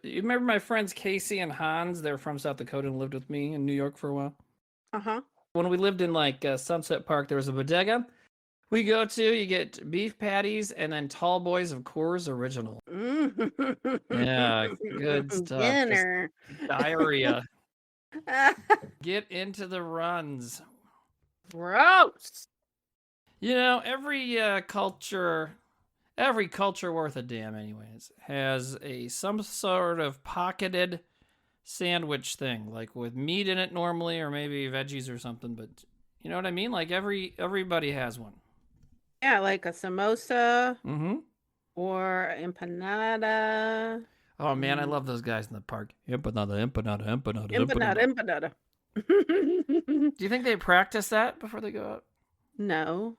You remember my friends Casey and Hans? They're from South Dakota and lived with me in New York for a while. Uh-huh. When we lived in like Sunset Park, there was a bodega. We go to, you get beef patties and then tall boys of Coors Original. Yeah, good stuff. Just Dinner. diarrhea. Get into the runs. Gross. You know, every culture worth a damn anyways has some sort of pocketed sandwich thing, like with meat in it normally, or maybe veggies or something, but you know what I mean? Like everybody has one. Yeah, like a samosa Mm-hmm. or empanada. Oh man, I love those guys in the park. Empanada, empanada, empanada, Empanada, empanada. empanada. Do you think they practice that before they go out? No.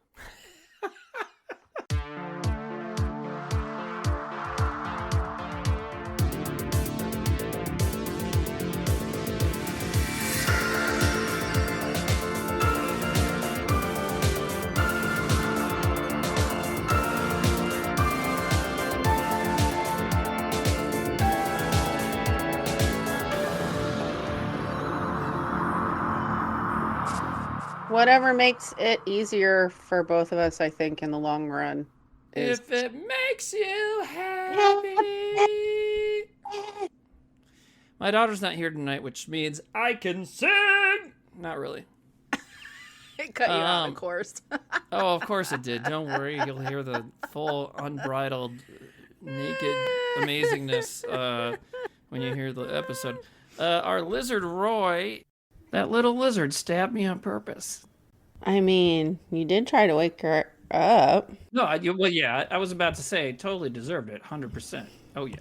Whatever makes it easier for both of us, I think, in the long run. If it makes you happy. My daughter's not here tonight, which means I can sing. Not really. It cut you out, of course. Oh, of course it did. Don't worry. You'll hear the full, unbridled, naked amazingness when you hear the episode. Our lizard Roy, that little lizard stabbed me on purpose. I mean, you did try to wake her up. No, well, yeah, I was about to say, totally deserved it, 100%. Oh, yeah.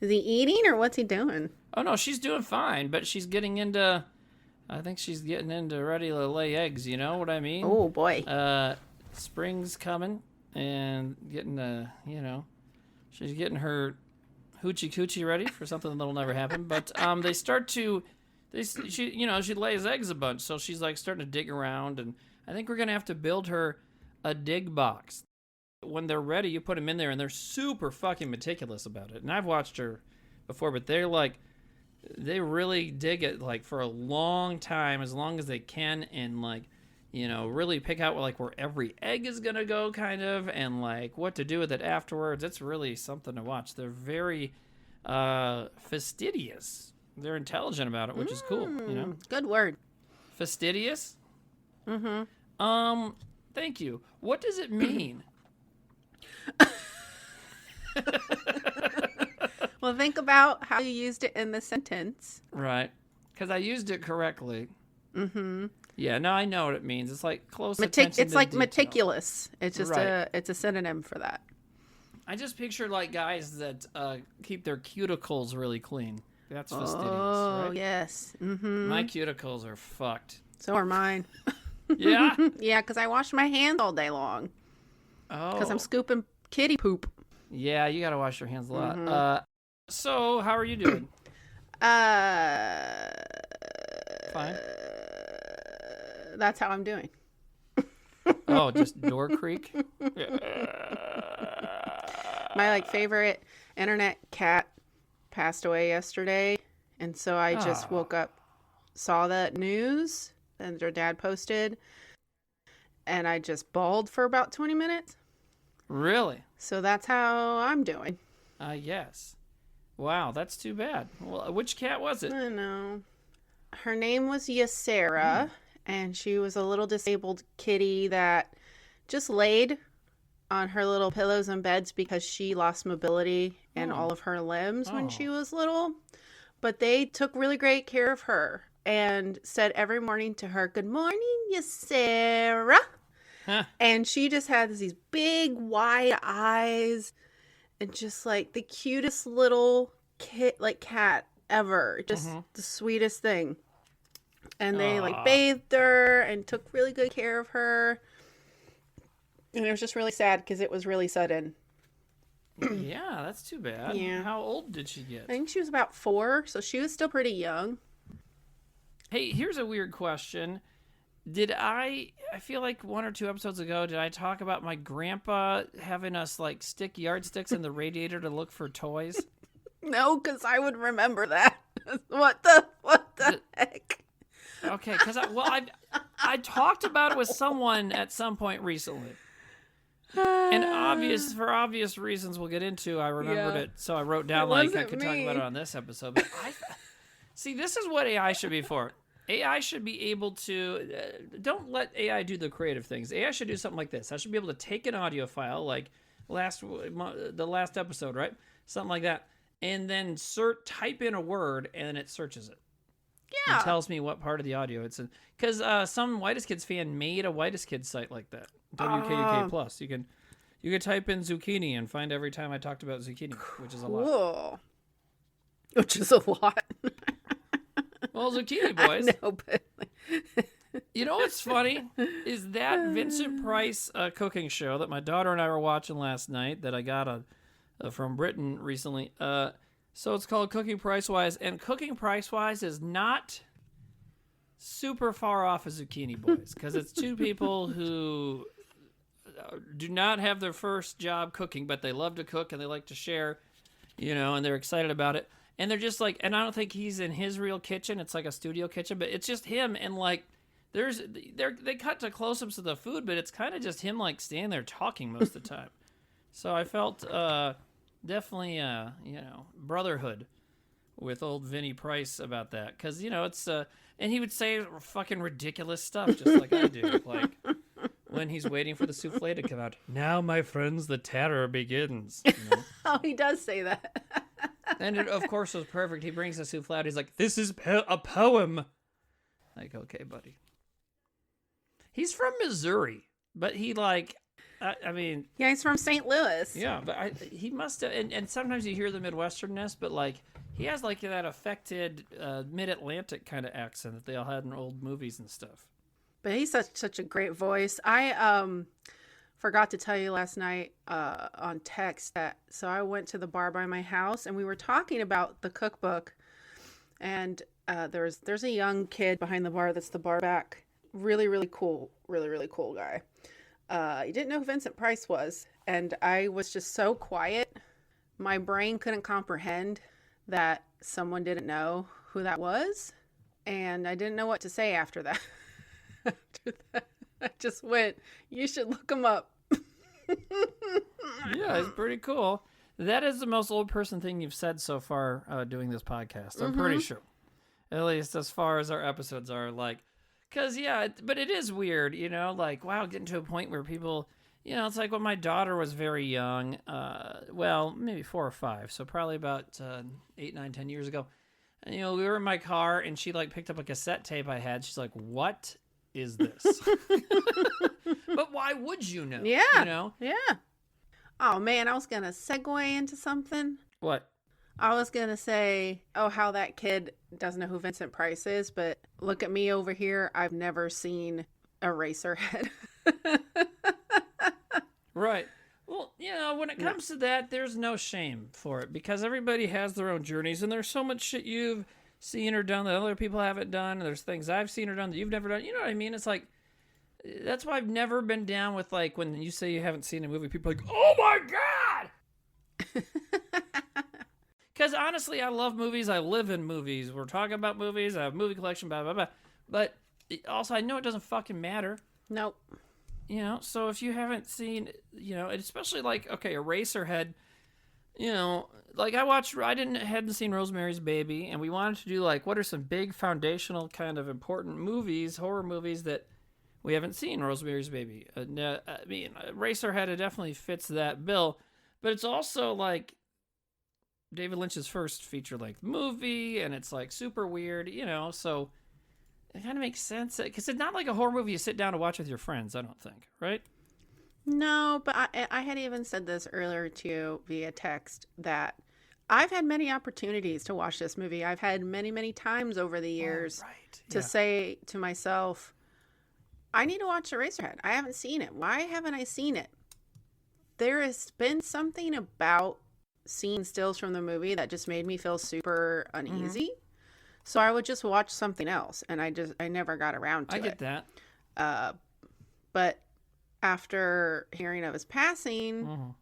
Is he eating or what's he doing? Oh, no, she's doing fine, but she's getting into, I think she's getting into ready to lay eggs, you know what I mean? Oh, boy. Spring's coming and getting, she's getting her hoochie coochie ready for something that'll never happen. But they start to, she lays eggs a bunch, so she's like starting to dig around, and I think we're gonna have to build her a dig box. When they're ready, you put them in there, and they're super fucking meticulous about it. And I've watched her before, but they're like, they really dig it like for a long time, as long as they can, and like, really pick out like where every egg is gonna go, kind of, and like what to do with it afterwards. It's really something to watch. They're very fastidious. They're intelligent about it, which is cool. Good word. Fastidious. Mm-hmm. Thank you. What does it mean? Well, think about how you used it in the sentence. Right. Because I used it correctly. Mm-hmm. Yeah, no, I know what it means. It's like close attention It's to like detail. Meticulous. It's just Right. it's a synonym for that. I just picture like guys that keep their cuticles really clean. That's fastidious, Oh, right? yes. Mm-hmm. My cuticles are fucked. So are mine. Yeah? Yeah, because I wash my hands all day long. Oh. Because I'm scooping kitty poop. Yeah, you got to wash your hands a lot. Mm-hmm. So, how are you doing? Fine. That's how I'm doing. Oh, just door creak? My favorite internet cat passed away yesterday, and so I just woke up, saw that news and her dad posted, and I just bawled for about 20 minutes. Really? So that's how I'm doing. Yes. Wow, that's too bad. Well, which cat was it? I know. Her name was Yasera, and she was a little disabled kitty that just laid on her little pillows and beds because she lost mobility in all of her limbs when she was little. But they took really great care of her and said every morning to her, "Good morning, Yasera." Huh. And she just had these big wide eyes and just like the cutest little cat ever. Just the sweetest thing. And they bathed her and took really good care of her. And it was just really sad because it was really sudden. Yeah, that's too bad. Yeah. How old did she get? I think she was about 4, so she was still pretty young. Hey, here's a weird question. I feel like 1 or 2 episodes ago, did I talk about my grandpa having us like stick yardsticks in the radiator to look for toys? No, because I would remember that. What the heck? Okay, because I talked about it with someone at some point recently. And for obvious reasons we'll get into, I remembered it, so I wrote down like I could talk about it on this episode. But see, this is what AI should be for. AI should be able to don't let AI do the creative things. AI should do something like this. I should be able to take an audio file, like the last episode, right? Something like that, and then type in a word, and it searches it. Yeah. And tells me what part of the audio it's in. Because some Whitest Kids fan made a Whitest Kids site like that. WKUK Plus. You can type in zucchini and find every time I talked about zucchini, which is a lot. Which is a lot. Well, zucchini boys. No, but you know what's funny is that Vincent Price cooking show that my daughter and I were watching last night that I got from Britain recently. So it's called Cooking Price-Wise, and Cooking Price-Wise is not super far off of Zucchini Boys, because it's 2 people who do not have their first job cooking, but they love to cook and they like to share, and they're excited about it. And they're just like, and I don't think he's in his real kitchen. It's like a studio kitchen, but it's just him. And like, they cut to close-ups of the food, but it's kind of just him like standing there talking most of the time. So I felt definitely, brotherhood with old Vinny Price about that. Because, it's, and he would say fucking ridiculous stuff just like I do. Like, when he's waiting for the souffle to come out. Now, my friends, the terror begins. Oh, he does say that. And it, of course, was perfect. He brings the souffle out. He's like, this is a poem. Like, okay, buddy. He's from Missouri, but he like... I mean... Yeah, he's from St. Louis. Yeah, but he must have... And sometimes you hear the Midwesterness, but, like, he has, like, that affected Mid-Atlantic kind of accent that they all had in old movies and stuff. But he's such a great voice. I forgot to tell you last night on text that... So I went to the bar by my house, and we were talking about the cookbook. And there's a young kid behind the bar that's the bar back. Really, really cool. Really, really cool guy. He didn't know who Vincent Price was, and I was just so quiet. My brain couldn't comprehend that someone didn't know who that was, and I didn't know what to say after that. After that, I just went, you should look him up. Yeah, it's pretty cool. That is the most old person thing you've said so far doing this podcast. I'm pretty sure. At least as far as our episodes are, like... Because, yeah, but it is weird, like, wow, getting to a point where people, it's like when my daughter was very young, well, maybe 4 or 5, so probably about 8, 9, 10 years ago. And, we were in my car, and she, like, picked up a cassette tape I had. She's like, what is this? But why would you know? Yeah, yeah. Oh, man, I was going to segue into something. What? I was going to say, how that kid doesn't know who Vincent Price is, but look at me over here. I've never seen Eraserhead. Right. Well, when it comes to that, there's no shame for it because everybody has their own journeys and there's so much shit you've seen or done that other people haven't done. And there's things I've seen or done that you've never done. You know what I mean? It's like, that's why I've never been down with like when you say you haven't seen a movie, people are like, oh my God! Because honestly, I love movies. I live in movies. We're talking about movies. I have a movie collection, blah, blah, blah. But also, I know it doesn't fucking matter. Nope. So if you haven't seen, especially like, okay, Eraserhead, like I hadn't seen Rosemary's Baby, and we wanted to do like, what are some big foundational kind of important movies, horror movies that we haven't seen? Rosemary's Baby. I mean, Eraserhead, it definitely fits that bill, but it's also like, David Lynch's first feature-length movie, and it's like super weird, so it kind of makes sense because it's not like a horror movie you sit down to watch with your friends, I don't think, right? No, but I had even said this earlier to you via text that I've had many opportunities to watch this movie. I've had many, many times over the years to say to myself, I need to watch Eraserhead. I haven't seen it. Why haven't I seen it? There has been something about seeing stills from the movie that just made me feel super uneasy. So I would just watch something else, and I never got around to it. I get that. But after hearing of his passing, Mhm.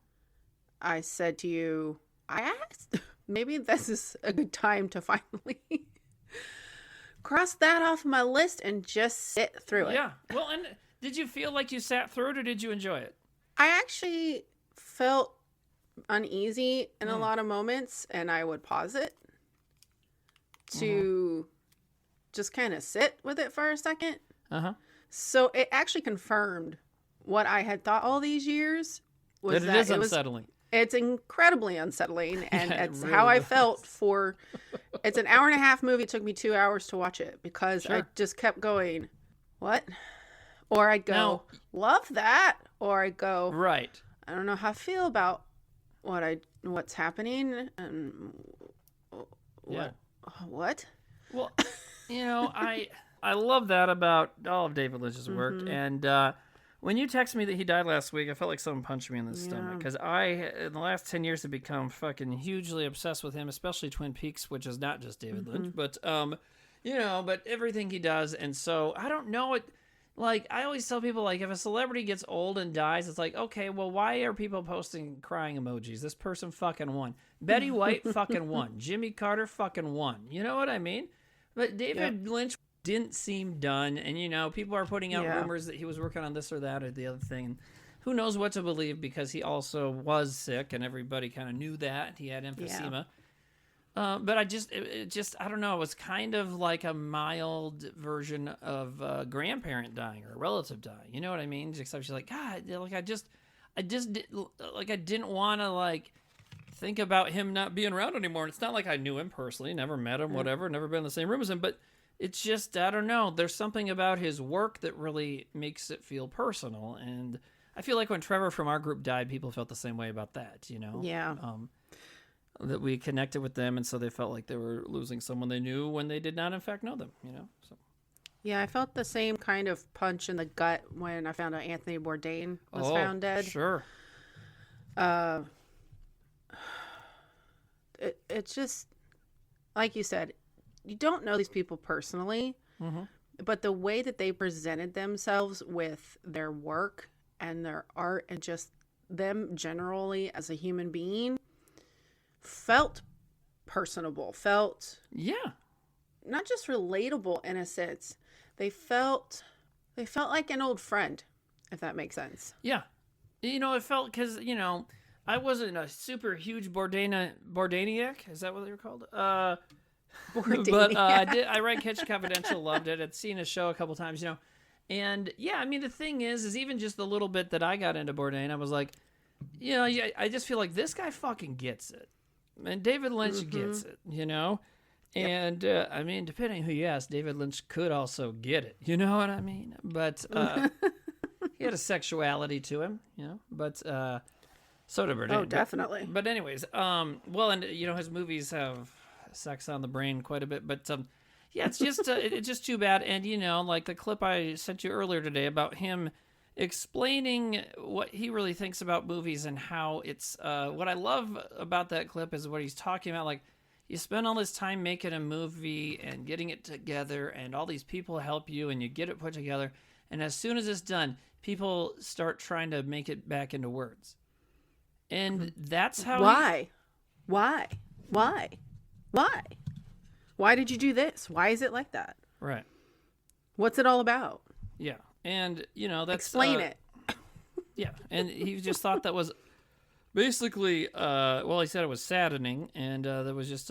I said to you, I asked, maybe this is a good time to finally cross that off my list and just sit through it. Yeah. Well, and did you feel like you sat through it, or did you enjoy it? I actually felt uneasy in a lot of moments, and I would pause it to just kind of sit with it for a second. Uh-huh. So it actually confirmed what I had thought all these years was That it is it was unsettling. it's incredibly unsettling, and Yeah, it it's really how I is. felt for. It's an hour and a half movie. It took me 2 hours to watch it because I Sure. just kept going, what? Or I'd go, Now- love that, or I'd go, Right. I don't know how I feel about what's happening, and Yeah. what? Well, I love that about all of David Lynch's work. Mm-hmm. And when you texted me that he died last week, I felt like someone punched me in the stomach, because I, in the last 10 years, have become fucking hugely obsessed with him, especially Twin Peaks, which is not just David Lynch, but but everything he does. And so I don't know it. Like, I always tell people, like, if a celebrity gets old and dies, it's like, okay, well, why are people posting crying emojis? This person fucking won. Betty White fucking won. Jimmy Carter fucking won. You know what I mean? But David Lynch didn't seem done. And, people are putting out rumors that he was working on this or that or the other thing. And who knows what to believe, because he also was sick, and everybody kind of knew that. He had emphysema. Yeah. But I don't know. It was kind of like a mild version of a grandparent dying or a relative dying. You know what I mean? Except she's like, God, like I didn't want to like think about him not being around anymore. And it's not like I knew him personally, never met him, whatever, never been in the same room as him. But it's just, I don't know. There's something about his work that really makes it feel personal. And I feel like when Trevor from our group died, people felt the same way about that, Yeah. that we connected with them, and so they felt like they were losing someone they knew when they did not in fact know them, so Yeah, I felt the same kind of punch in the gut when I found out Anthony Bourdain was found dead. Sure. It's just, like you said, you don't know these people personally, but the way that they presented themselves with their work and their art and just them generally as a human being felt personable, felt Yeah. not just relatable in a sense. They felt like an old friend, if that makes sense. Yeah. It felt, because I wasn't a super huge Bourdainiac. Is that what they were called? But I read Kitchen Confidential, loved it. I'd seen his show a couple times, and yeah, I mean, the thing is even just the little bit that I got into Bourdain, I was like, I just feel like this guy fucking gets it, and David Lynch gets it, and I mean, depending who you ask, David Lynch could also get it, you know what I mean? But he had a sexuality to him, but so did Bourdain. Oh, definitely. But anyways, well, and his movies have sex on the brain quite a bit, but yeah, it's just it's just too bad. And like the clip I sent you earlier today about him explaining what he really thinks about movies and how it's what I love about that clip is what he's talking about. Like, you spend all this time making a movie and getting it together, and all these people help you, and you get it put together, and as soon as it's done, people start trying to make it back into words. And that's how Why did you do this? Why is it like that? Right. What's it all about? Yeah. And that's Explain it. Yeah. And he just thought that was basically he said it was saddening, and that was just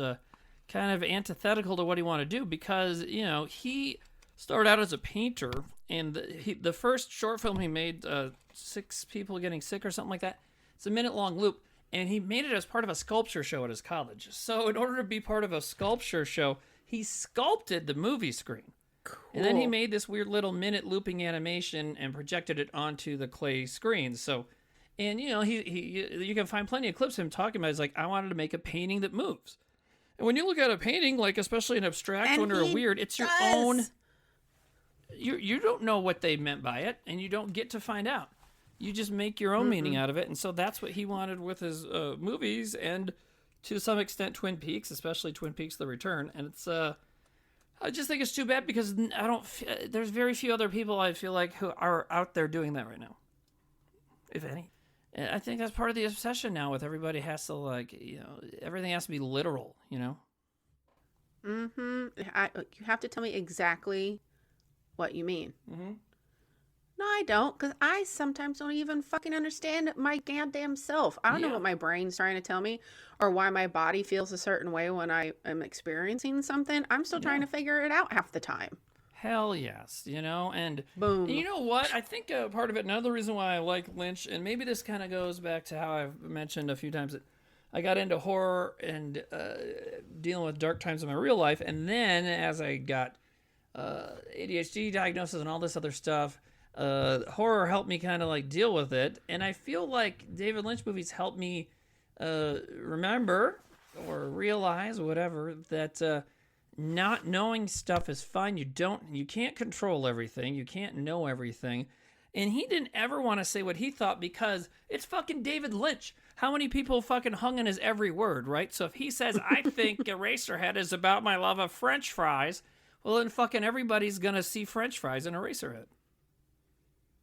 kind of antithetical to what he wanted to do, because he started out as a painter, and the first short film he made, 6 people getting sick or something like that, it's a 1-minute-long loop, and he made it as part of a sculpture show at his college. So in order to be part of a sculpture show, he sculpted the movie screen. Cool. And then he made this weird little minute looping animation and projected it onto the clay screen. So, and you can find plenty of clips of him talking about it. He's like, I wanted to make a painting that moves. And when you look at a painting, like especially an abstract one or a weird, it's your own. You don't know what they meant by it, and you don't get to find out. You just make your own meaning out of it. And so that's what he wanted with his movies, and to some extent Twin Peaks, especially Twin Peaks The Return. And it's I just think it's too bad because there's very few other people I feel like who are out there doing that right now, if any. And I think that's part of the obsession now with everybody has to like, everything has to be literal, You have to tell me exactly what you mean. Mm-hmm. No, I don't, because I sometimes don't even fucking understand my goddamn self. I don't know what my brain's trying to tell me or why my body feels a certain way when I am experiencing something. I'm still trying to figure it out half the time. Hell yes, and boom. And you know what? I think part of it, another reason why I like Lynch, and maybe this kind of goes back to how I've mentioned a few times that I got into horror and dealing with dark times in my real life, and then as I got ADHD diagnosis and all this other stuff, horror helped me kind of like deal with it, and I feel like David Lynch movies helped me remember or realize whatever that not knowing stuff is fine. You can't control everything, you can't know everything, and he didn't ever want to say what he thought because it's fucking David Lynch. How many people fucking hung on his every word, right? So if he says I think Eraserhead is about my love of French fries, well then fucking everybody's gonna see French fries in Eraserhead,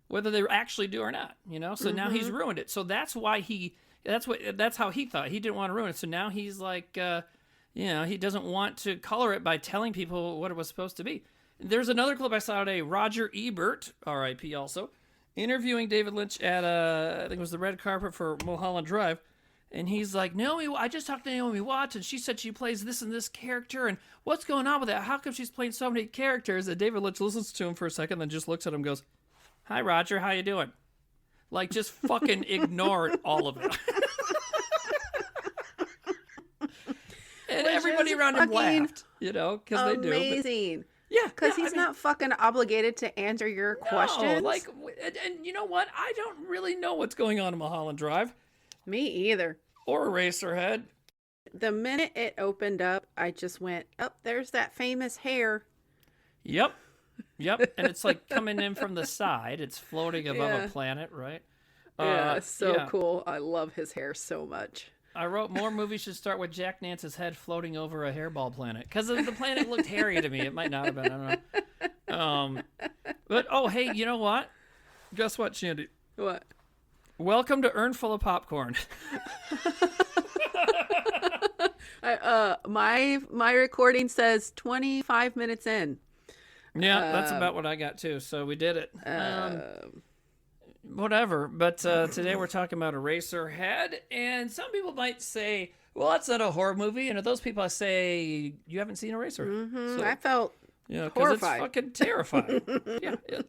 whether they actually do or not, So now he's ruined it. So that's why that's how he thought. He didn't want to ruin it. So now he's like, he doesn't want to color it by telling people what it was supposed to be. There's another clip I saw today. Roger Ebert, R.I.P. also, interviewing David Lynch at I think it was the red carpet for Mulholland Drive. And he's like, I just talked to Naomi Watts, and she said she plays this and this character, and what's going on with that? How come she's playing so many characters? And David Lynch listens to him for a second, then just looks at him and goes, hi, Roger, how you doing? Like, just fucking ignored all of it. And everybody around him laughed, because they do. Amazing. Yeah. Because he's not fucking obligated to answer your questions. Like, and you know what? I don't really know what's going on in Mulholland Drive. Me either. Or Eraserhead. The minute it opened up, I just went, there's that famous hair. Yep. And it's like coming in from the side. It's floating above a planet, right? Yeah, so cool. I love his hair so much. I wrote more movies should start with Jack Nance's head floating over a hairball planet. Because the planet looked hairy to me. It might not have been. I don't know. But, hey, you know what? Guess what, Shandi? What? Welcome to Earnful of Popcorn. My recording says 25 minutes in. Yeah, that's about what I got too. So we did it. Whatever. But today we're talking about Eraserhead, and some people might say, "Well, that's not a horror movie." And to those people, I say, "You haven't seen Eraserhead." Mm-hmm. So, I felt because it's fucking terrifying.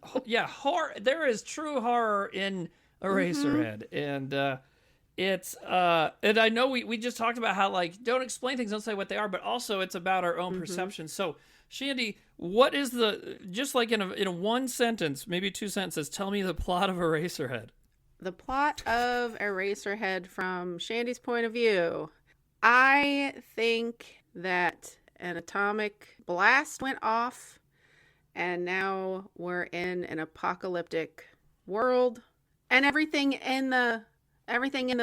Horror. There is true horror in Eraserhead, and it's and I know we just talked about how like don't explain things, don't say what they are, but also it's about our own perception. So Shandi, what is just like in a one sentence, maybe two sentences, tell me the plot of Eraserhead. The plot of Eraserhead from Shandy's point of view. I think that an atomic blast went off and now we're in an apocalyptic world, and everything in the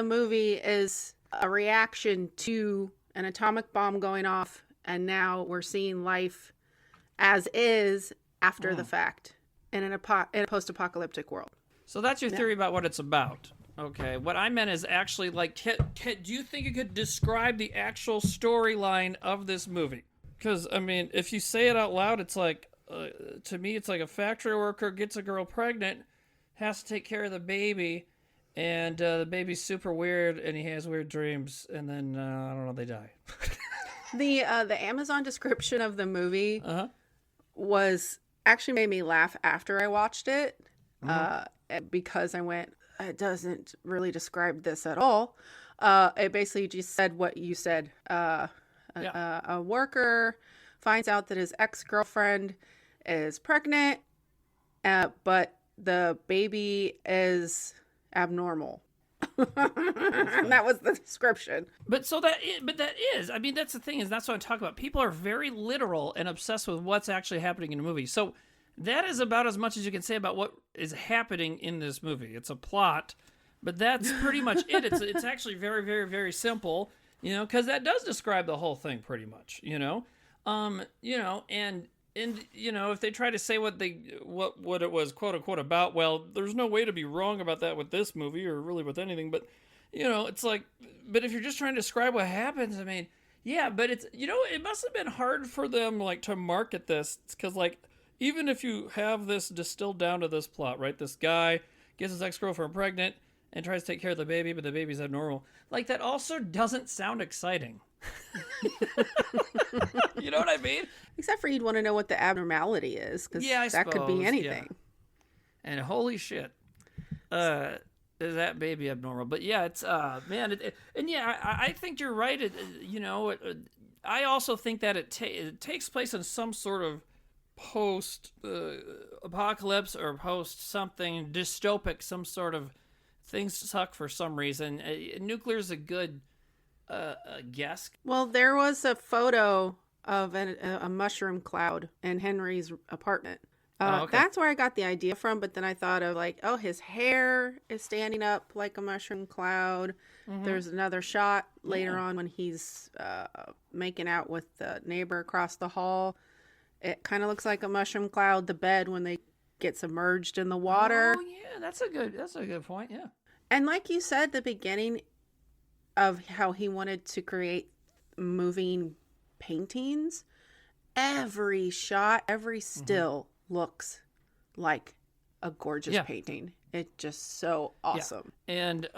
movie is a reaction to an atomic bomb going off, and now we're seeing life as is after the fact in a post-apocalyptic world. So that's your theory about what it's about. Okay, what I meant is actually like, do you think you could describe the actual storyline of this movie? Because, I mean, if you say it out loud, it's like, to me, it's like a factory worker gets a girl pregnant, has to take care of the baby, and the baby's super weird, and he has weird dreams, and then, I don't know, they die. The Amazon description of the movie was actually made me laugh after I watched it, because I went, it doesn't really describe this at all. It basically just said what you said. A worker finds out that his ex-girlfriend is pregnant, but the baby is abnormal. And that was the description. But that is, I mean, that's the thing, is that's what I'm talking about. People are very literal and obsessed with what's actually happening in a movie. So that is about as much as you can say about what is happening in this movie. It's a plot, but that's pretty much it. It's actually very, very, very simple, because that does describe the whole thing pretty much, and And if they try to say what it was quote unquote about, well, there's no way to be wrong about that with this movie or really with anything. But it's like, but if you're just trying to describe what happens, I mean, yeah, but it's it must have been hard for them like to market this because like even if you have this distilled down to this plot, right? This guy gets his ex-girlfriend pregnant and tries to take care of the baby, but the baby's abnormal. Like that also doesn't sound exciting. You know what I mean? Except for you'd want to know what the abnormality is, because that could be anything. Yeah. And holy shit, is that baby abnormal? But yeah, it's man, and yeah, I think you're right. I also think that it takes place in some sort of post apocalypse or post something dystopic, some sort of things suck for some reason. Nuclear is a good guess. Well, there was a photo of a mushroom cloud in Henry's apartment. Okay. That's where I got the idea from, but then I thought of like, oh, his hair is standing up like a mushroom cloud. Mm-hmm. There's another shot later on when he's making out with the neighbor across the hall. It kind of looks like a mushroom cloud, the bed when they get submerged in the water. Oh, yeah, that's a good point, yeah. And like you said, the beginning of how he wanted to create moving paintings, every shot, every still looks like a gorgeous painting. It's just so awesome. Yeah. And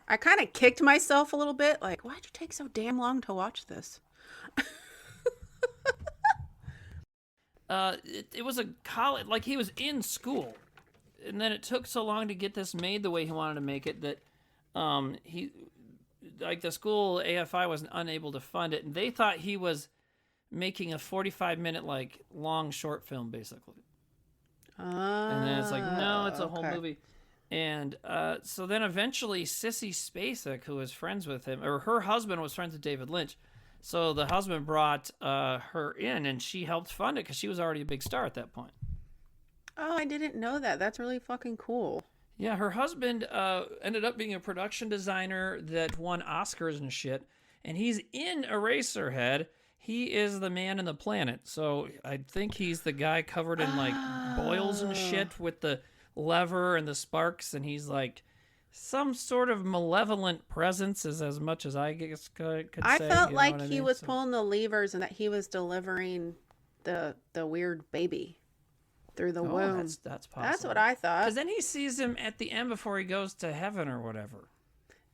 I kind of kicked myself a little bit, like, why'd you take so damn long to watch this? It was a college, like he was in school, and then it took so long to get this made the way he wanted to make it that he, like the school AFI was unable to fund it, and they thought he was making a 45-minute like long short film basically. And then it's like, no, it's a whole movie. And so then eventually Sissy Spacek, who was friends with him, or her husband was friends with David Lynch. So the husband brought her in, and she helped fund it because she was already a big star at that point. Oh, I didn't know that. That's really fucking cool. Yeah, her husband ended up being a production designer that won Oscars and shit. And he's in Eraserhead. He is the man in the planet. So I think he's the guy covered in like boils and shit with the lever and the sparks. And he's like some sort of malevolent presence is as much as I guess could say. I felt like he was pulling the levers and that he was delivering the weird baby through the womb. That's possible. That's what I thought. Because then he sees him at the end before he goes to heaven or whatever.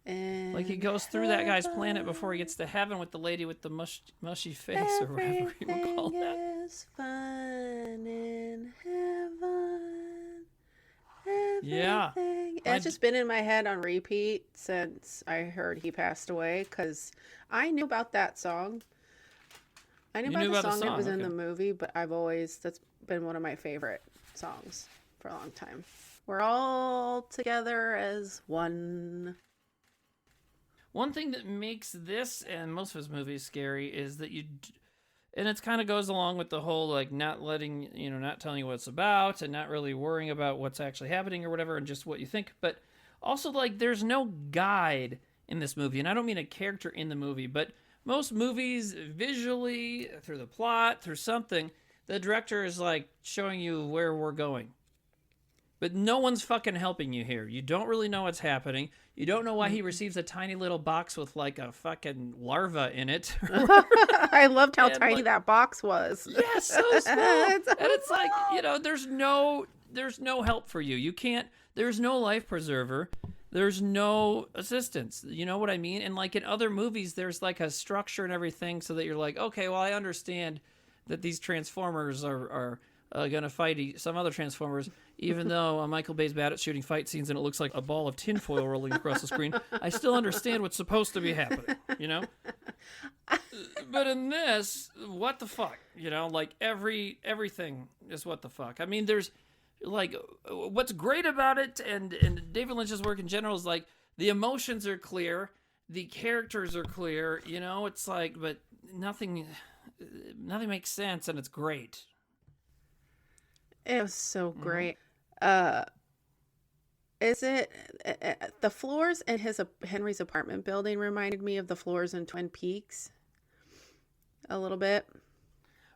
Like he goes through that guy's planet before he gets to heaven with the lady with the mushy face or whatever you would call that. Everything is fine in heaven. Yeah. It's just been in my head on repeat since I heard he passed away because I knew about that song. I knew about the song that was in the movie, but that's been one of my favorite songs for a long time. We're all together as one. One thing that makes this and most of his movies scary is that and it kind of goes along with the whole like not telling you what it's about and not really worrying about what's actually happening or whatever and just what you think. But also like there's no guide in this movie, and I don't mean a character in the movie, but most movies visually through the plot, through something, the director is like showing you where we're going. But no one's fucking helping you here. You don't really know what's happening. You don't know why he receives a tiny little box with like a fucking larva in it. I loved how tiny that box was. Yeah, so small. And it's like, there's no help for you. You can't, there's no life preserver. There's no assistance. You know what I mean? And like in other movies, there's like a structure and everything so that you're like, okay, well, I understand that these Transformers are going to fight some other Transformers, even though Michael Bay's bad at shooting fight scenes and it looks like a ball of tinfoil rolling across the screen. I still understand what's supposed to be happening, But in this, what the fuck? Like everything is what the fuck. I mean, there's like what's great about it and David Lynch's work in general is like the emotions are clear, the characters are clear, it's like, but nothing makes sense and it's great. It was so great. Is it the floors in Henry's apartment building reminded me of the floors in Twin Peaks a little bit?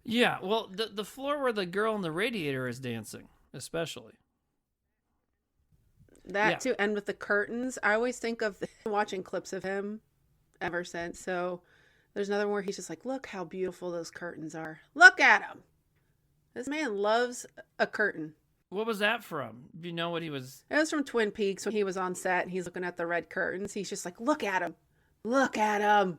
Yeah, well, the floor where the girl in the radiator is dancing, especially. That Yeah. too, and with the curtains, I always think of watching clips of him ever since. So there's another one where he's just like, "Look how beautiful those curtains are. Look at him. This man loves a curtain." What was that from? Do you know what he was? It was from Twin Peaks when he was on set and he's looking at the red curtains. He's just like, "Look at him. Look at him."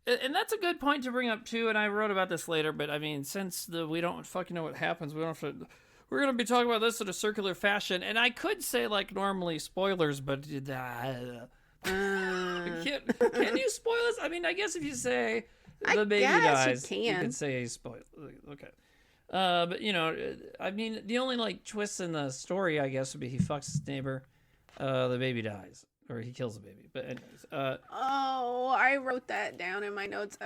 And that's a good point to bring up too. And I wrote about this later, but I mean, since we don't fucking know what happens, we don't have to. We're gonna be talking about this in a circular fashion, and I could say like normally spoilers, but can you spoil this? I mean, I guess if you say the baby dies, you can say spoil. Okay. But you know, I mean, the only like twist in the story, I guess, would be he fucks his neighbor, the baby dies, or he kills the baby. But anyways, oh, I wrote that down in my notes.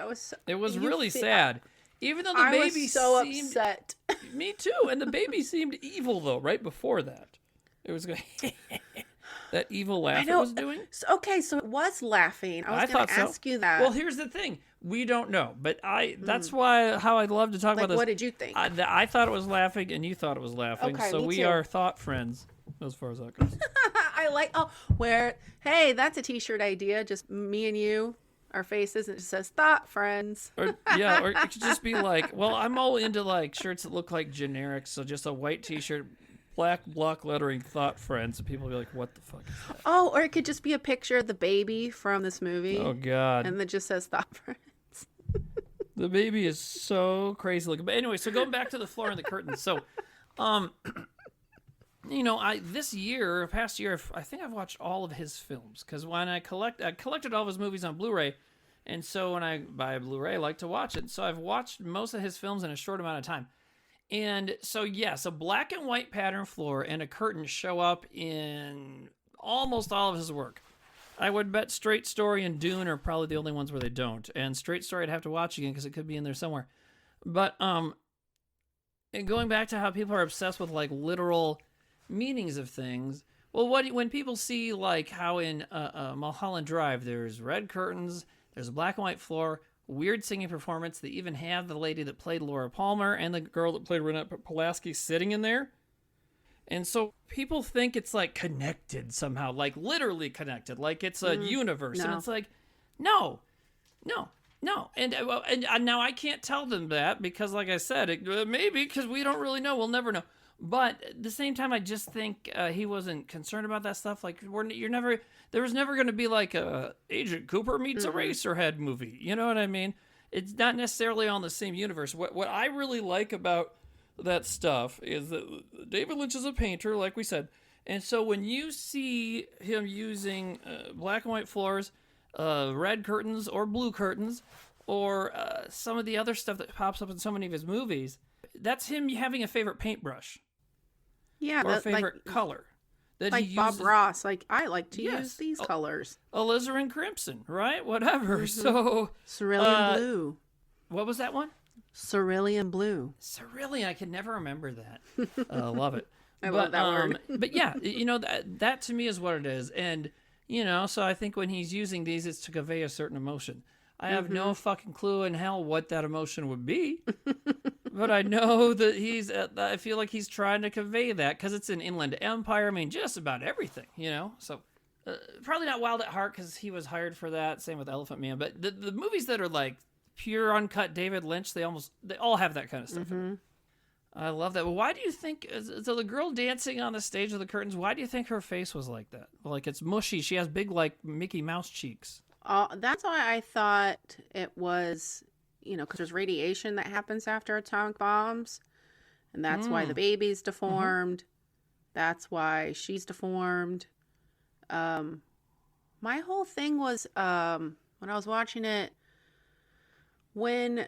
it was really sad. Even though the I baby was so seemed upset. Me too, and the baby seemed evil though. Right before that, it was going that evil laugh it was doing. Okay, so it was laughing. I was going to ask you that. Well, here's the thing: we don't know, but that's why how I'd love to talk about this. What did you think? I thought it was laughing, and you thought it was laughing. Okay, so me we too. are thought friends as far as that goes. I like. Hey, that's a T-shirt idea. Just me and you, our faces, and it just says "Thought Friends." Or it could just be like, well, I'm all into like shirts that look like generic, so just a white T-shirt, black block lettering, "Thought Friends," and people be like, "What the fuck is that?" Oh, or it could just be a picture of the baby from this movie. Oh God! And it just says "Thought Friends." The baby is so crazy looking. But anyway, so going back to the floor and the curtains. So, you know, past year, I think I've watched all of his films because when I collected all of his movies on Blu-ray, and so when I buy a Blu-ray, I like to watch it. So I've watched most of his films in a short amount of time. And so, yes, a black and white pattern floor and a curtain show up in almost all of his work. I would bet Straight Story and Dune are probably the only ones where they don't. And Straight Story I'd have to watch again because it could be in there somewhere. But and going back to how people are obsessed with like literal meanings of things. Well, when people see like how in Mulholland Drive there's red curtains, there's a black and white floor, weird singing performance. They even have the lady that played Laura Palmer and the girl that played Renette Pulaski sitting in there. And so people think it's like connected somehow, like literally connected, like it's a universe. No. And it's like, no. And now I can't tell them that because, like I said, maybe because we don't really know. We'll never know. But at the same time, I just think he wasn't concerned about that stuff. Like there was never going to be like a Agent Cooper meets a Eraserhead movie. You know what I mean? It's not necessarily on the same universe. What I really like about that stuff is that David Lynch is a painter, like we said. And so when you see him using black and white floors, red curtains or blue curtains, or some of the other stuff that pops up in so many of his movies, that's him having a favorite paintbrush. Yeah, or a favorite color. That like he Bob uses. Ross. Like, I like to use these colors. Alizarin crimson, right? Whatever. So Cerulean blue. What was that one? Cerulean blue. Cerulean. I can never remember that. Love it. I love that word. But yeah, you know, that to me is what it is. And, you know, so I think when he's using these, it's to convey a certain emotion. I have no fucking clue in hell what that emotion would be. But I know that I feel like he's trying to convey that because it's an Inland Empire. I mean, just about everything, you know? So probably not Wild at Heart because he was hired for that. Same with Elephant Man. But the movies that are like pure uncut David Lynch, they all have that kind of stuff. I love that. Well, why do you think, so the girl dancing on the stage with the curtains, why do you think her face was like that? Like it's mushy. She has big like Mickey Mouse cheeks. That's why I thought it was, you know, because there's radiation that happens after atomic bombs. And that's why the baby's deformed. That's why she's deformed. My whole thing was, when I was watching it, when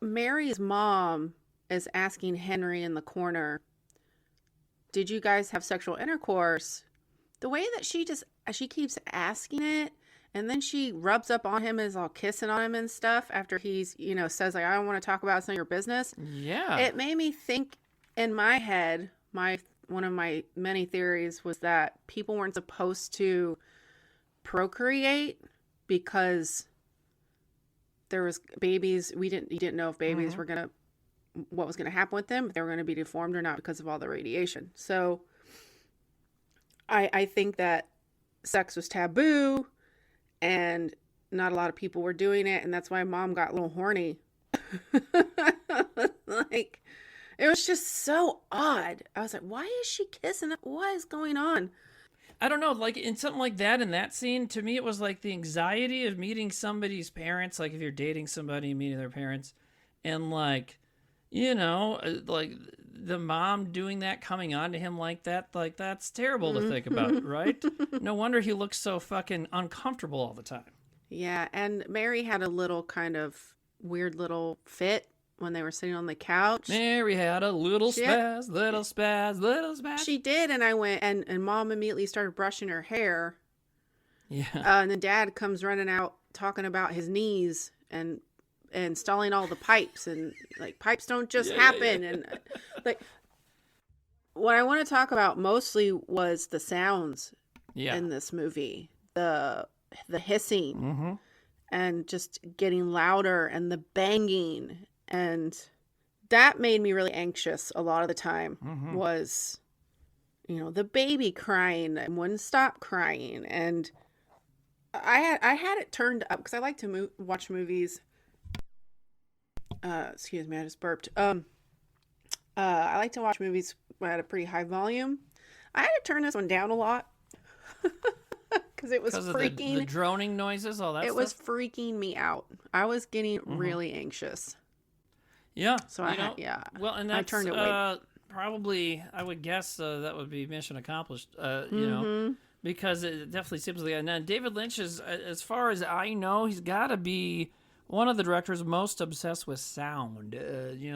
Mary's mom is asking Henry in the corner, did you guys have sexual intercourse? The way that she keeps asking it, and then she rubs up on him and is all kissing on him and stuff after he's, you know, says like, I don't want to talk about it, it's none of your business. Yeah. It made me think in my head, one of my many theories was that people weren't supposed to procreate because there was babies. You didn't know if babies were what was gonna happen with them, if they were gonna be deformed or not because of all the radiation. So I think that sex was taboo, and not a lot of people were doing it, and that's why Mom got a little horny. Like, it was just so odd. I was like, why is she kissing? What is going on? I don't know, like in something like that, in that scene, to me it was like the anxiety of meeting somebody's parents, like if you're dating somebody and meeting their parents, and like, like the mom doing that, coming on to him like that's terrible to think about, right? No wonder he looks so fucking uncomfortable all the time. Yeah, and Mary had a little kind of weird little fit when they were sitting on the couch. Mary had a little spaz, little spaz, little spaz. She did, and I went, and Mom immediately started brushing her hair. Yeah. And then Dad comes running out talking about his knees and installing all the pipes, and like, pipes don't just happen. And like, what I want to talk about mostly was the sounds in this movie. The hissing and just getting louder, and the banging. And that made me really anxious a lot of the time. Was, the baby crying and wouldn't stop crying. And I had it turned up because I like to watch movies. Excuse me, I just burped. I like to watch movies at a pretty high volume. I had to turn this one down a lot because it was freaking. The droning noises, all that stuff. It was freaking me out. I was getting really anxious. Yeah. So Well, and that's, I turned it away. Probably, I would guess that would be mission accomplished. Because it definitely seems like. And then David Lynch is, as far as I know, he's got to be one of the directors most obsessed with sound.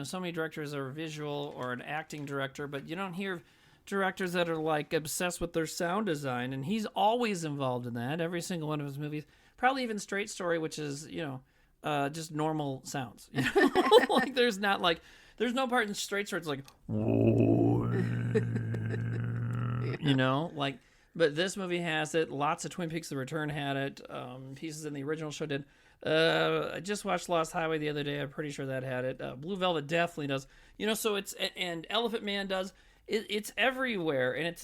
So many directors are visual or an acting director, but you don't hear directors that are like obsessed with their sound design, and he's always involved in that. Every single one of his movies, probably even Straight Story, which is just normal sounds. Like there's no part in Straight Story it's like like. But this movie has it. Lots of Twin Peaks: The Return had it. Pieces in the original show did. I just watched Lost Highway the other day. I'm pretty sure that had it. Blue Velvet definitely does. So it's, and Elephant Man does. It's everywhere, and it's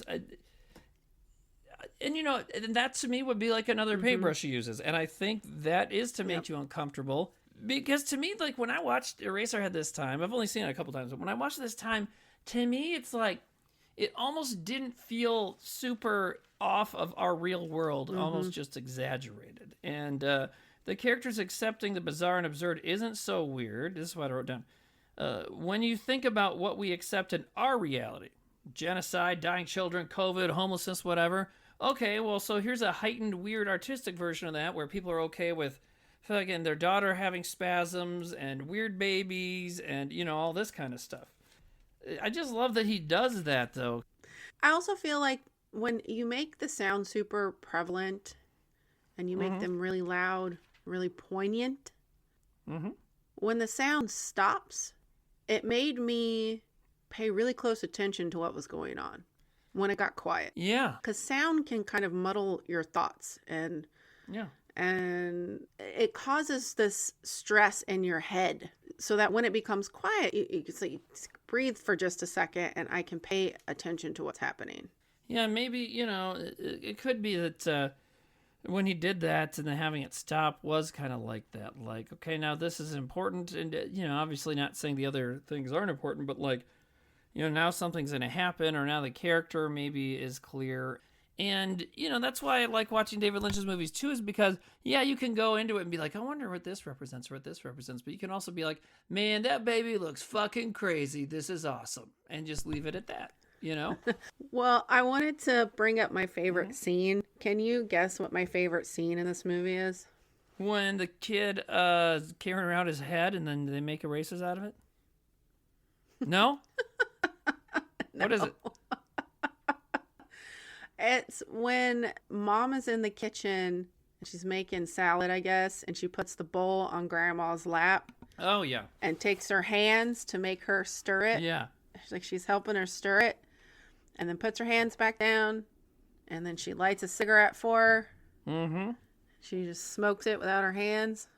and that to me would be like another paintbrush he uses, and I think that is to make you uncomfortable, because to me, like when I watched Eraserhead this time, I've only seen it a couple times, but when I watched it this time, to me it's like it almost didn't feel super off of our real world, almost just exaggerated, and the characters accepting the bizarre and absurd isn't so weird. This is what I wrote down. When you think about what we accept in our reality, genocide, dying children, COVID, homelessness, whatever. Okay, well, so here's a heightened, weird, artistic version of that where people are okay with fucking their daughter having spasms and weird babies and, all this kind of stuff. I just love that he does that, though. I also feel like when you make the sound super prevalent and you make them really loud, really poignant, when the sound stops, it made me pay really close attention to what was going on when it got quiet. Yeah. Because sound can kind of muddle your thoughts, and it causes this stress in your head, so that when it becomes quiet, you can say, breathe for just a second, and I can pay attention to what's happening. Yeah, maybe, it could be that when he did that and then having it stop was kind of like that. Like, okay, now this is important, and, obviously not saying the other things aren't important, but like, now something's going to happen, or now the character maybe is clear. And, that's why I like watching David Lynch's movies too, is because, you can go into it and be like, I wonder what this represents or what this represents. But you can also be like, man, that baby looks fucking crazy. This is awesome. And just leave it at that, Well, I wanted to bring up my favorite scene. Can you guess what my favorite scene in this movie is? When the kid is carrying around his head and then they make erasers out of it? No? No. What is it? It's when Mom is in the kitchen and she's making salad, I guess, and she puts the bowl on Grandma's lap. Oh, yeah. And takes her hands to make her stir it. Yeah. She's helping her stir it, and then puts her hands back down, and then she lights a cigarette for her. She just smokes it without her hands.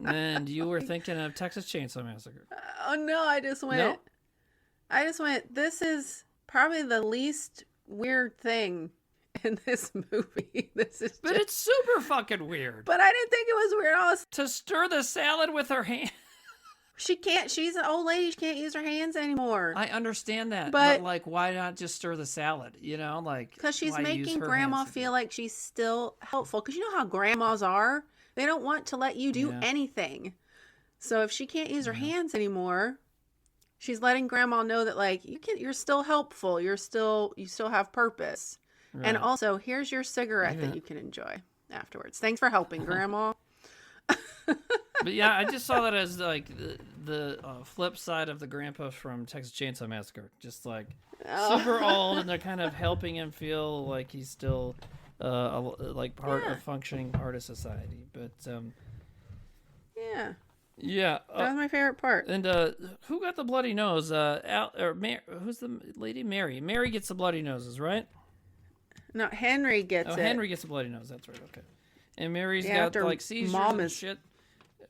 And you were thinking of Texas Chainsaw Massacre. Oh no, No? I just went, this is probably the least weird thing in this movie. But it's super fucking weird. But I didn't think it was weird at all. To stir the salad with her hand. She can't, she's an old lady, she can't use her hands anymore. I understand that, but like, why not just stir the salad? You know, like, because she's why use making her grandma hands? feel like she's still helpful. Because you know how grandmas are? They don't want to let you do anything. So if she can't use her hands anymore, she's letting grandma know that like you're still helpful. You still have purpose. Right. And also, here's your cigarette that you can enjoy afterwards. Thanks for helping, grandma. But yeah, I just saw that as like the flip side of the grandpa from Texas Chainsaw Massacre. Just like super old, and they're kind of helping him feel like he's still like a functioning part of society. But yeah, that was my favorite part. And who got the bloody nose? Who's the lady? Mary. Mary gets the bloody noses, right? No, Henry gets it. Henry gets the bloody nose. That's right. Okay. And Mary's got like seizures and shit.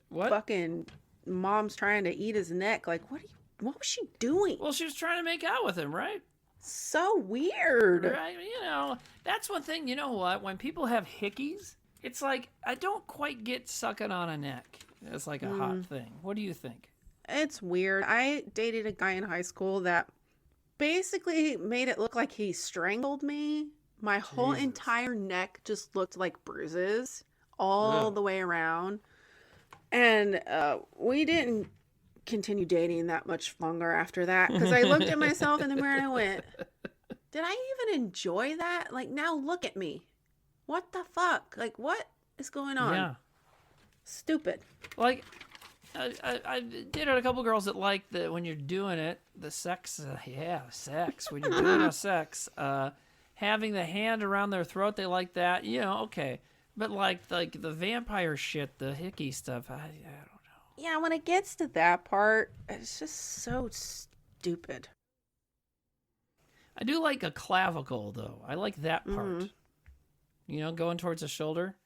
What? Fucking mom's trying to eat his neck. Like, what was she doing? Well, she was trying to make out with him, right? So weird. Right? You know, that's one thing. You know what? When people have hickeys, it's like, I don't quite get sucking on a neck. It's like a hot thing. What do you think? It's weird. I dated a guy in high school that basically made it look like he strangled me. My whole entire neck just looked like bruises all the way around. And we didn't continue dating that much longer after that because I looked at myself in the mirror and I went, did I even enjoy that? Like, now look at me. What the fuck? Like, what is going on? Yeah. Stupid. Like, I dated a couple girls that like the when you're doing it, the sex. Sex. When you're doing a sex, having the hand around their throat, they like that. You know, okay. But like the vampire shit, the hickey stuff, I don't know. Yeah, when it gets to that part, it's just so stupid. I do like a clavicle, though. I like that part. You know, going towards the shoulder.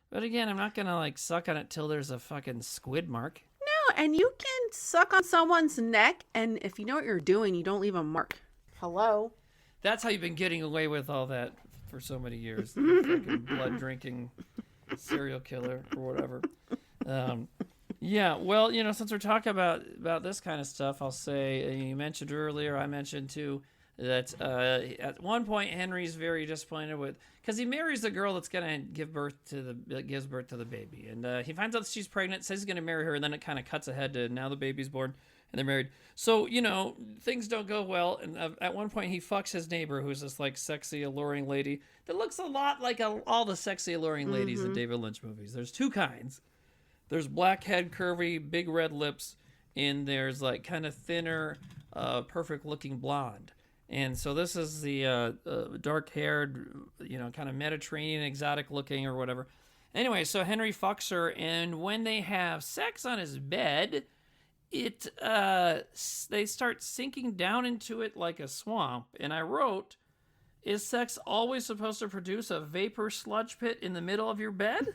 But again, I'm not going to like suck on it till there's a fucking squid mark. No, and you can suck on someone's neck, and if you know what you're doing, you don't leave a mark. Hello? That's how you've been getting away with all that for so many years. Fucking blood drinking serial killer or whatever. Yeah, well, you know, since we're talking about this kind of stuff, I'll say, you mentioned earlier, I mentioned too, that at one point Henry's very disappointed with, because he marries the girl that's gonna gives birth to the baby, and he finds out that she's pregnant, says he's gonna marry her, and then it kind of cuts ahead to now the baby's born and they're married. So, you know, things don't go well, and at one point he fucks his neighbor, who's this like sexy, alluring lady that looks a lot like all the sexy, alluring ladies in David Lynch movies. There's two kinds. There's black head, curvy, big red lips, and there's like kind of thinner, perfect looking blonde. And so this is the dark-haired, you know, kind of Mediterranean, exotic-looking or whatever. Anyway, so Henry fucks her, and when they have sex on his bed, they start sinking down into it like a swamp. And I wrote, is sex always supposed to produce a vapor sludge pit in the middle of your bed?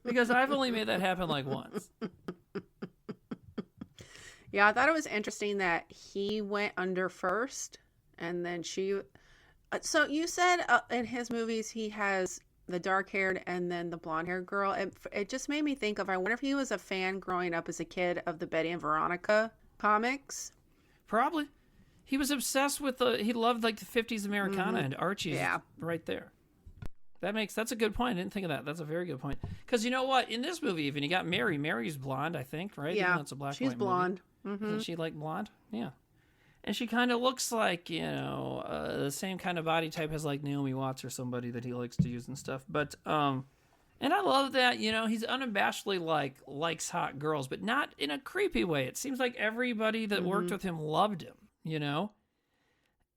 Because I've only made that happen like once. Yeah, I thought it was interesting that he went under first. And then she... So you said in his movies he has the dark-haired and then the blonde-haired girl. It just made me think of, I wonder if he was a fan growing up as a kid of the Betty and Veronica comics. Probably. He was obsessed with he loved like the 50s Americana, and Archie's right there. That's a good point. I didn't think of that. That's a very good point. Because you know what? In this movie even, you got Mary. Mary's blonde, I think, right? Yeah, that's a black she's blonde. Mm-hmm. Isn't she like blonde? Yeah. And she kind of looks like, you know, the same kind of body type as like Naomi Watts or somebody that he likes to use and stuff. But, and I love that, you know, he's unabashedly likes hot girls, but not in a creepy way. It seems like everybody that worked with him loved him, you know?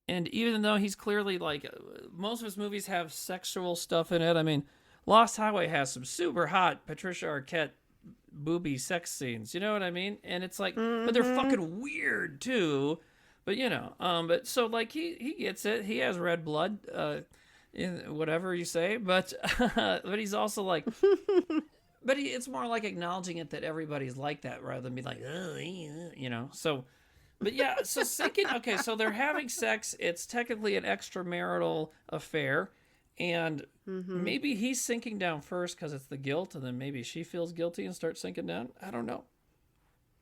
And even though he's clearly like, most of his movies have sexual stuff in it. I mean, Lost Highway has some super hot Patricia Arquette booby sex scenes, you know what I mean? And it's like, but they're fucking weird too. But, you know, but so, like, he gets it. He has red blood, in whatever you say. But but he's also, like... But but it's more like acknowledging it that everybody's like that rather than be like, oh, you know. So, but yeah, so sinking. Okay, so they're having sex. It's technically an extramarital affair, and maybe he's sinking down first because it's the guilt, and then maybe she feels guilty and starts sinking down. I don't know.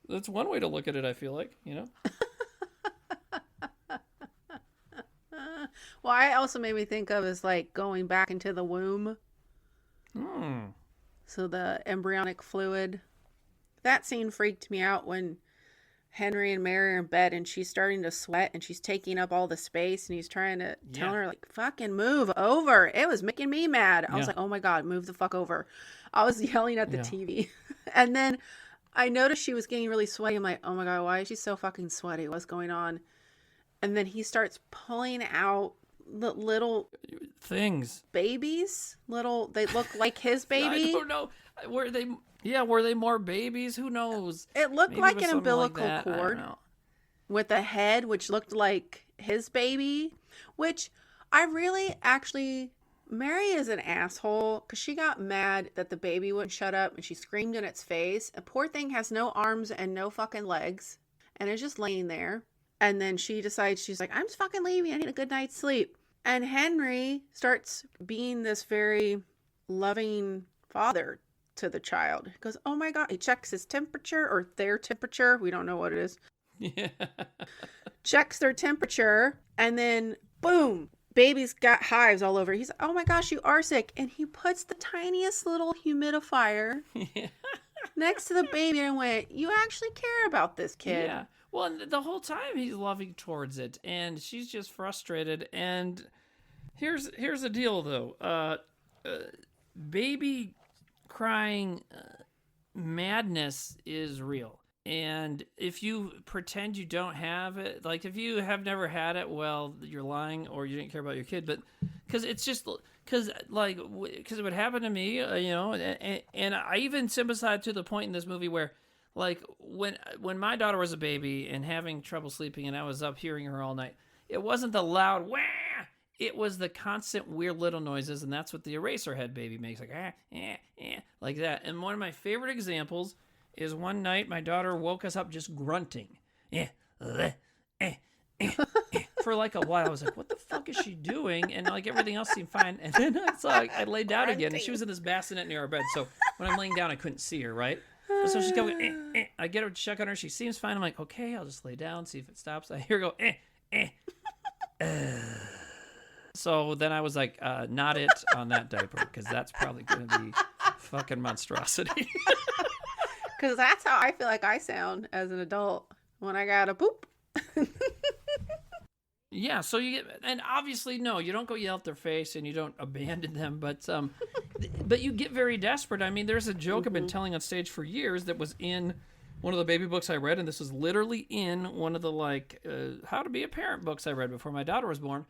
That's one way to look at it. I feel like, you know. Well, I also made me think of is like going back into the womb. So the embryonic fluid. That scene freaked me out when Henry and Mary are in bed and she's starting to sweat and she's taking up all the space and he's trying to tell her like, fucking move over. It was making me mad. I was like, oh my God, move the fuck over. I was yelling at the TV. And then I noticed she was getting really sweaty. I'm like, oh my God, why is she so fucking sweaty? What's going on? And then he starts pulling out the little things. Babies. They look like his baby. I don't know. Were they more babies? Who knows? It looked like an umbilical cord with a head, which looked like his baby, which I really actually, Mary is an asshole because she got mad that the baby wouldn't shut up and she screamed in its face. A poor thing has no arms and no fucking legs and is just laying there. And then she decides, she's like, I'm just fucking leaving. I need a good night's sleep. And Henry starts being this very loving father to the child. He goes, oh my God. He checks his temperature or their temperature. We don't know what it is. Yeah. Checks their temperature. And then boom, baby's got hives all over. He's like, oh my gosh, you are sick. And he puts the tiniest little humidifier next to the baby and went, you actually care about this kid. Yeah. Well, and the whole time he's loving towards it, and she's just frustrated. And here's the deal, though. Baby crying madness is real. And if you pretend you don't have it, like if you have never had it, well, you're lying or you didn't care about your kid. But because it would happen to me, you know, and I even sympathize to the point in this movie where, like, when my daughter was a baby and having trouble sleeping and I was up hearing her all night, it wasn't the loud wah, it was the constant weird little noises, and that's what the Eraserhead baby makes, like like that. And one of my favorite examples is one night my daughter woke us up just grunting, for like a while. I was like, what the fuck is she doing? And like everything else seemed fine. And then I laid down again, and she was in this bassinet near our bed. So when I'm laying down, I couldn't see her, right? So she's going, I get her to check on her. She seems fine. I'm like, okay, I'll just lay down, see if it stops. I hear her go, So then I was like, not it on that diaper, because that's probably going to be fucking monstrosity. Because that's how I feel like I sound as an adult when I got a poop. Yeah, so you get, and obviously, no, you don't go yell at their face and you don't abandon them, but you get very desperate. I mean, there's a joke I've been telling on stage for years that was in one of the baby books I read, and this was literally in one of the, like, How to Be a Parent books I read before my daughter was born.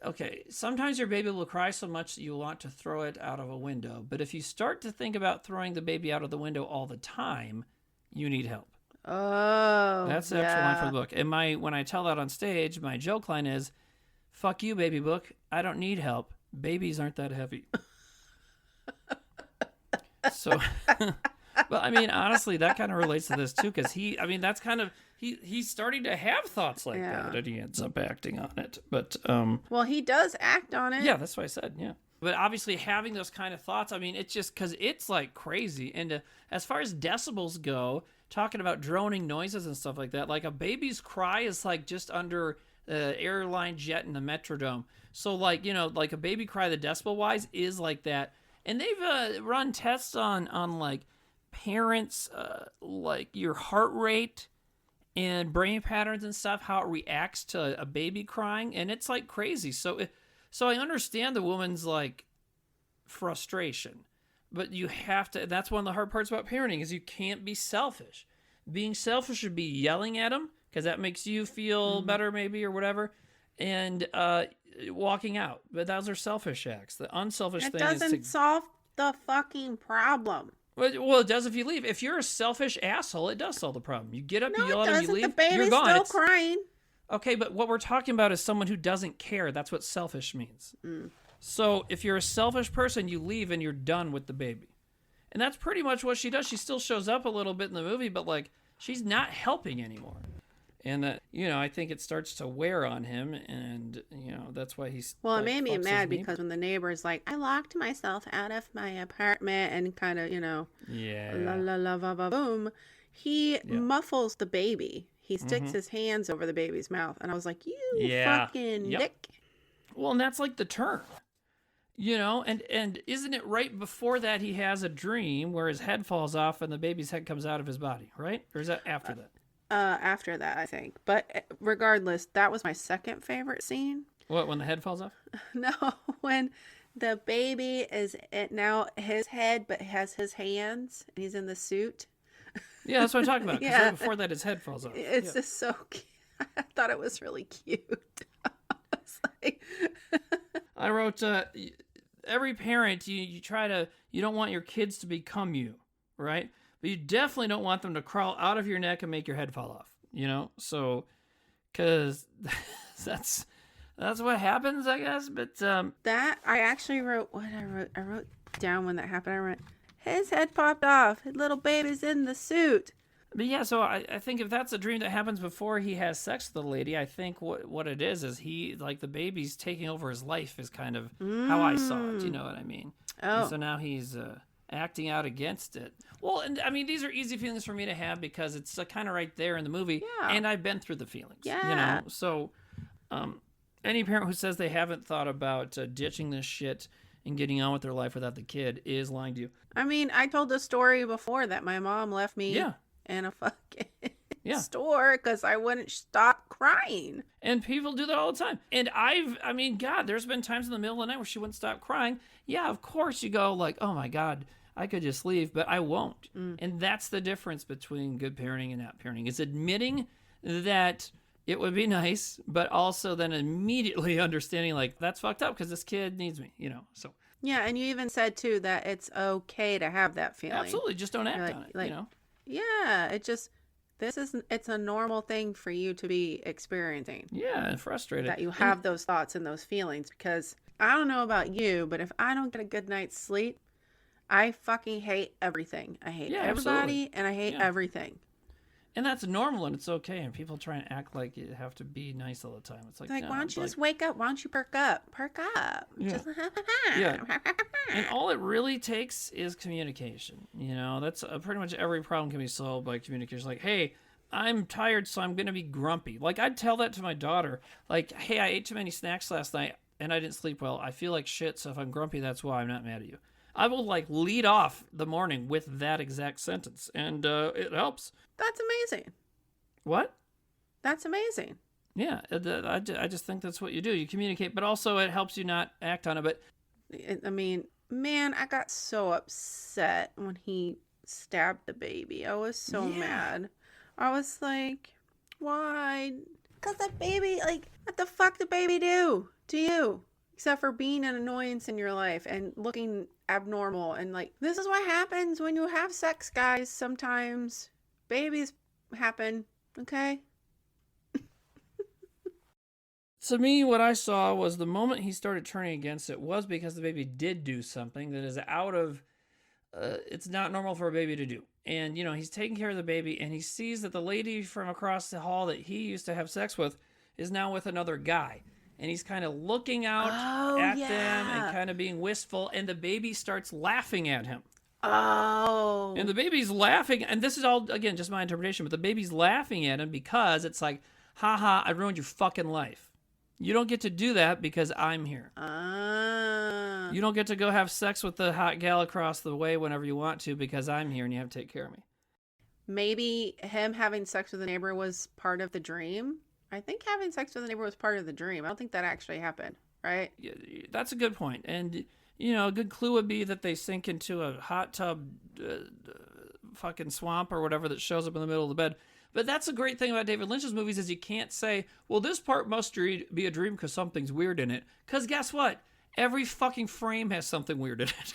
Okay, sometimes your baby will cry so much that you want to throw it out of a window, but if you start to think about throwing the baby out of the window all the time, you need help. Oh, that's the actual line from the book. And when I tell that on stage, my joke line is, "Fuck you, baby book. I don't need help. Babies aren't that heavy." So, but I mean, honestly, that kind of relates to this too, because that's kind of he's starting to have thoughts like that, and he ends up acting on it. But well, he does act on it. Yeah, that's what I said. Yeah. But obviously having those kind of thoughts, I mean, it's just because it's like crazy. And as far as decibels go, talking about droning noises and stuff like that, like a baby's cry is like just under airline jet in the Metrodome. So like, you know, like a baby cry, the decibel wise is like that. And they've run tests on like parents, like your heart rate and brain patterns and stuff, how it reacts to a baby crying. And it's like crazy. So I understand the woman's like frustration, but you have to, that's one of the hard parts about parenting is you can't be selfish. Being selfish would be yelling at them because that makes you feel better maybe or whatever. And walking out, but those are selfish acts. The unselfish thing is doesn't solve the fucking problem. Well, it does if you leave. If you're a selfish asshole, it does solve the problem. You get up, you yell at them, you leave, the baby's you're gone. Still crying. Okay, but what we're talking about is someone who doesn't care. That's what selfish means. So if you're a selfish person, you leave and you're done with the baby. And that's pretty much what she does. She still shows up a little bit in the movie, but like she's not helping anymore. And that, I think it starts to wear on him, and that's why he's. Well, it made me mad because when the neighbor's like, I locked myself out of my apartment and kind of, yeah, la la la va va boom, he muffles the baby. He sticks his hands over the baby's mouth, and I was like, you fucking dick. Well, and that's like the turn. And isn't it right before that he has a dream where his head falls off and the baby's head comes out of his body, right? Or is that after that? After that, I think. But regardless, that was my second favorite scene. What, when the head falls off? No, when the baby is now his head, but has his hands, and he's in the suit. Yeah, that's what I'm talking about. Right before that, his head falls off. It's just so cute. I thought it was really cute. I wrote, every parent, you don't want your kids to become you, right? But you definitely don't want them to crawl out of your neck and make your head fall off, So, because that's what happens, I guess. But that I actually wrote what I wrote down when that happened. I wrote, his head popped off. His little baby's in the suit. But yeah, so I think if that's a dream that happens before he has sex with the lady, I think what it is he, like, the baby's taking over his life is kind of how I saw it. You know what I mean? Oh. And so now he's acting out against it. Well, and I mean, these are easy feelings for me to have because it's kind of right there in the movie, and I've been through the feelings. Yeah. So any parent who says they haven't thought about ditching this shit and getting on with their life without the kid is lying to you. I mean, I told the story before that my mom left me in a fucking store because I wouldn't stop crying. And people do that all the time. And God, there's been times in the middle of the night where she wouldn't stop crying. Yeah, of course you go like, oh my God, I could just leave, but I won't. And that's the difference between good parenting and not parenting. It's admitting that it would be nice, but also then immediately understanding like that's fucked up because this kid needs me, so. Yeah, and you even said too that it's okay to have that feeling. Absolutely, just don't act on it, Yeah, it's a normal thing for you to be experiencing. Yeah, and frustrated. That you have those thoughts and those feelings because I don't know about you, but if I don't get a good night's sleep, I fucking hate everything. I hate everybody and I hate everything. And that's normal and it's okay. And people try and act like you have to be nice all the time. It's like, no, why don't you just wake up? Why don't you perk up? Perk up. Yeah. And all it really takes is communication. That's pretty much every problem can be solved by communication. Like, hey, I'm tired, so I'm going to be grumpy. Like, I'd tell that to my daughter. Like, hey, I ate too many snacks last night and I didn't sleep well. I feel like shit, so if I'm grumpy, that's why I'm not mad at you. I will, lead off the morning with that exact sentence, and it helps. That's amazing. What? That's amazing. Yeah, I just think that's what you do. You communicate, but also it helps you not act on it. But I mean, man, I got so upset when he stabbed the baby. I was so mad. I was like, why? Because that baby, what the fuck did baby do to you? Except for being an annoyance in your life and looking abnormal. And this is what happens when you have sex, guys. Sometimes babies happen, okay? To me, what I saw was the moment he started turning against it was because the baby did do something that is out of, it's not normal for a baby to do. And, he's taking care of the baby and he sees that the lady from across the hall that he used to have sex with is now with another guy. And he's kind of looking out at them and kind of being wistful. And the baby starts laughing at him. Oh. And the baby's laughing. And this is all, again, just my interpretation. But the baby's laughing at him because it's like, haha, I ruined your fucking life. You don't get to do that because I'm here. You don't get to go have sex with the hot gal across the way whenever you want to because I'm here and you have to take care of me. Maybe him having sex with a neighbor was part of the dream. I think having sex with a neighbor was part of the dream. I don't think that actually happened, right? Yeah, that's a good point. And, a good clue would be that they sink into a hot tub fucking swamp or whatever that shows up in the middle of the bed. But that's a great thing about David Lynch's movies is you can't say, well, this part must be a dream because something's weird in it. Because guess what? Every fucking frame has something weird in it.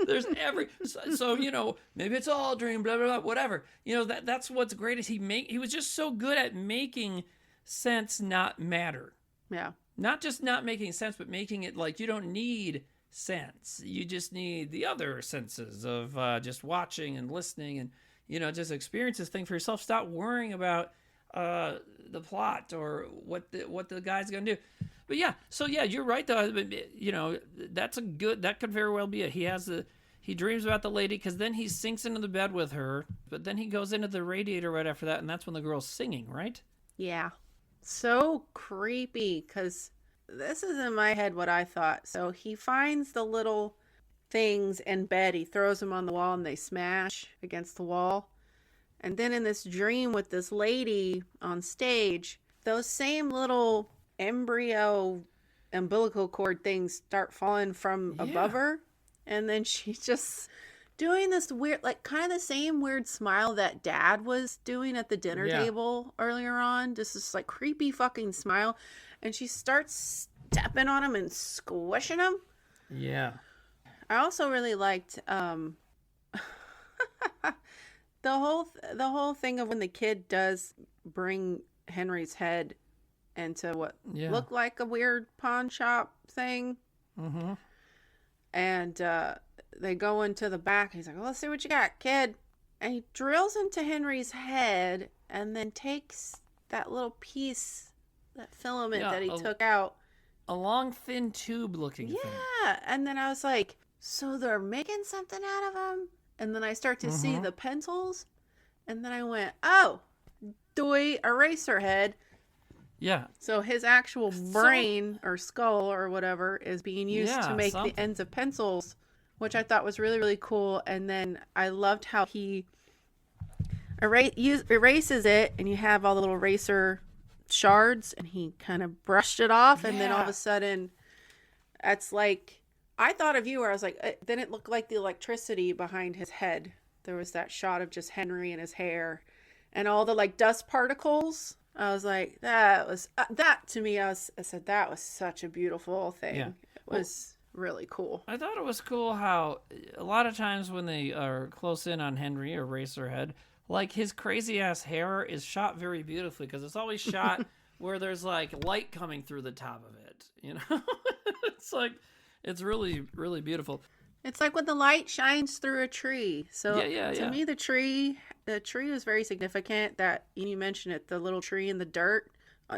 There's so maybe it's all a dream, blah, blah, blah, whatever. That's what's great is he was just so good at making sense not matter. Yeah. Not just not making sense, but making it like you don't need sense. You just need the other senses of just watching and listening and, just experience this thing for yourself. Stop worrying about the plot or what the guy's going to do. But yeah, so yeah, you're right though. That could very well be it. He dreams about the lady because then he sinks into the bed with her, but then he goes into the radiator right after that, and that's when the girl's singing, right? Yeah. So creepy, because this is in my head what I thought. So he finds the little things in bed, he throws them on the wall, and they smash against the wall. And then in this dream with this lady on stage, those same little embryo umbilical cord things start falling from above her. And then she's just doing this weird, like kind of the same weird smile that Dad was doing at the dinner table earlier on. Just this like creepy fucking smile. And she starts stepping on him and squishing him. Yeah. I also really liked the whole thing of when the kid does bring Henry's head into what looked like a weird pawn shop thing. Mm-hmm. And they go into the back. He's like, well, let's see what you got, kid. And he drills into Henry's head and then takes that little piece, that filament that he took out. A long, thin tube looking thing. Yeah. And then I was like, so they're making something out of him? And then I start to see the pencils. And then I went, oh, doy Eraserhead. Yeah. So his actual brain or skull or whatever is being used to make the ends of pencils, which I thought was really, really cool. And then I loved how he erases it, and you have all the little eraser shards, and he kind of brushed it off. And then all of a sudden, it's like, I thought of you where I was like, then it looked like the electricity behind his head. There was that shot of just Henry and his hair and all the like dust particles. I was like, that to me, I said, that was such a beautiful thing. Yeah. It was really cool. I thought it was cool how a lot of times when they are close in on Henry or Eraserhead, like his crazy ass hair is shot very beautifully because it's always shot where there's like light coming through the top of it. It's like, it's really, really beautiful. It's like when the light shines through a tree. So to me, the tree was very significant. That you mentioned it, the little tree in the dirt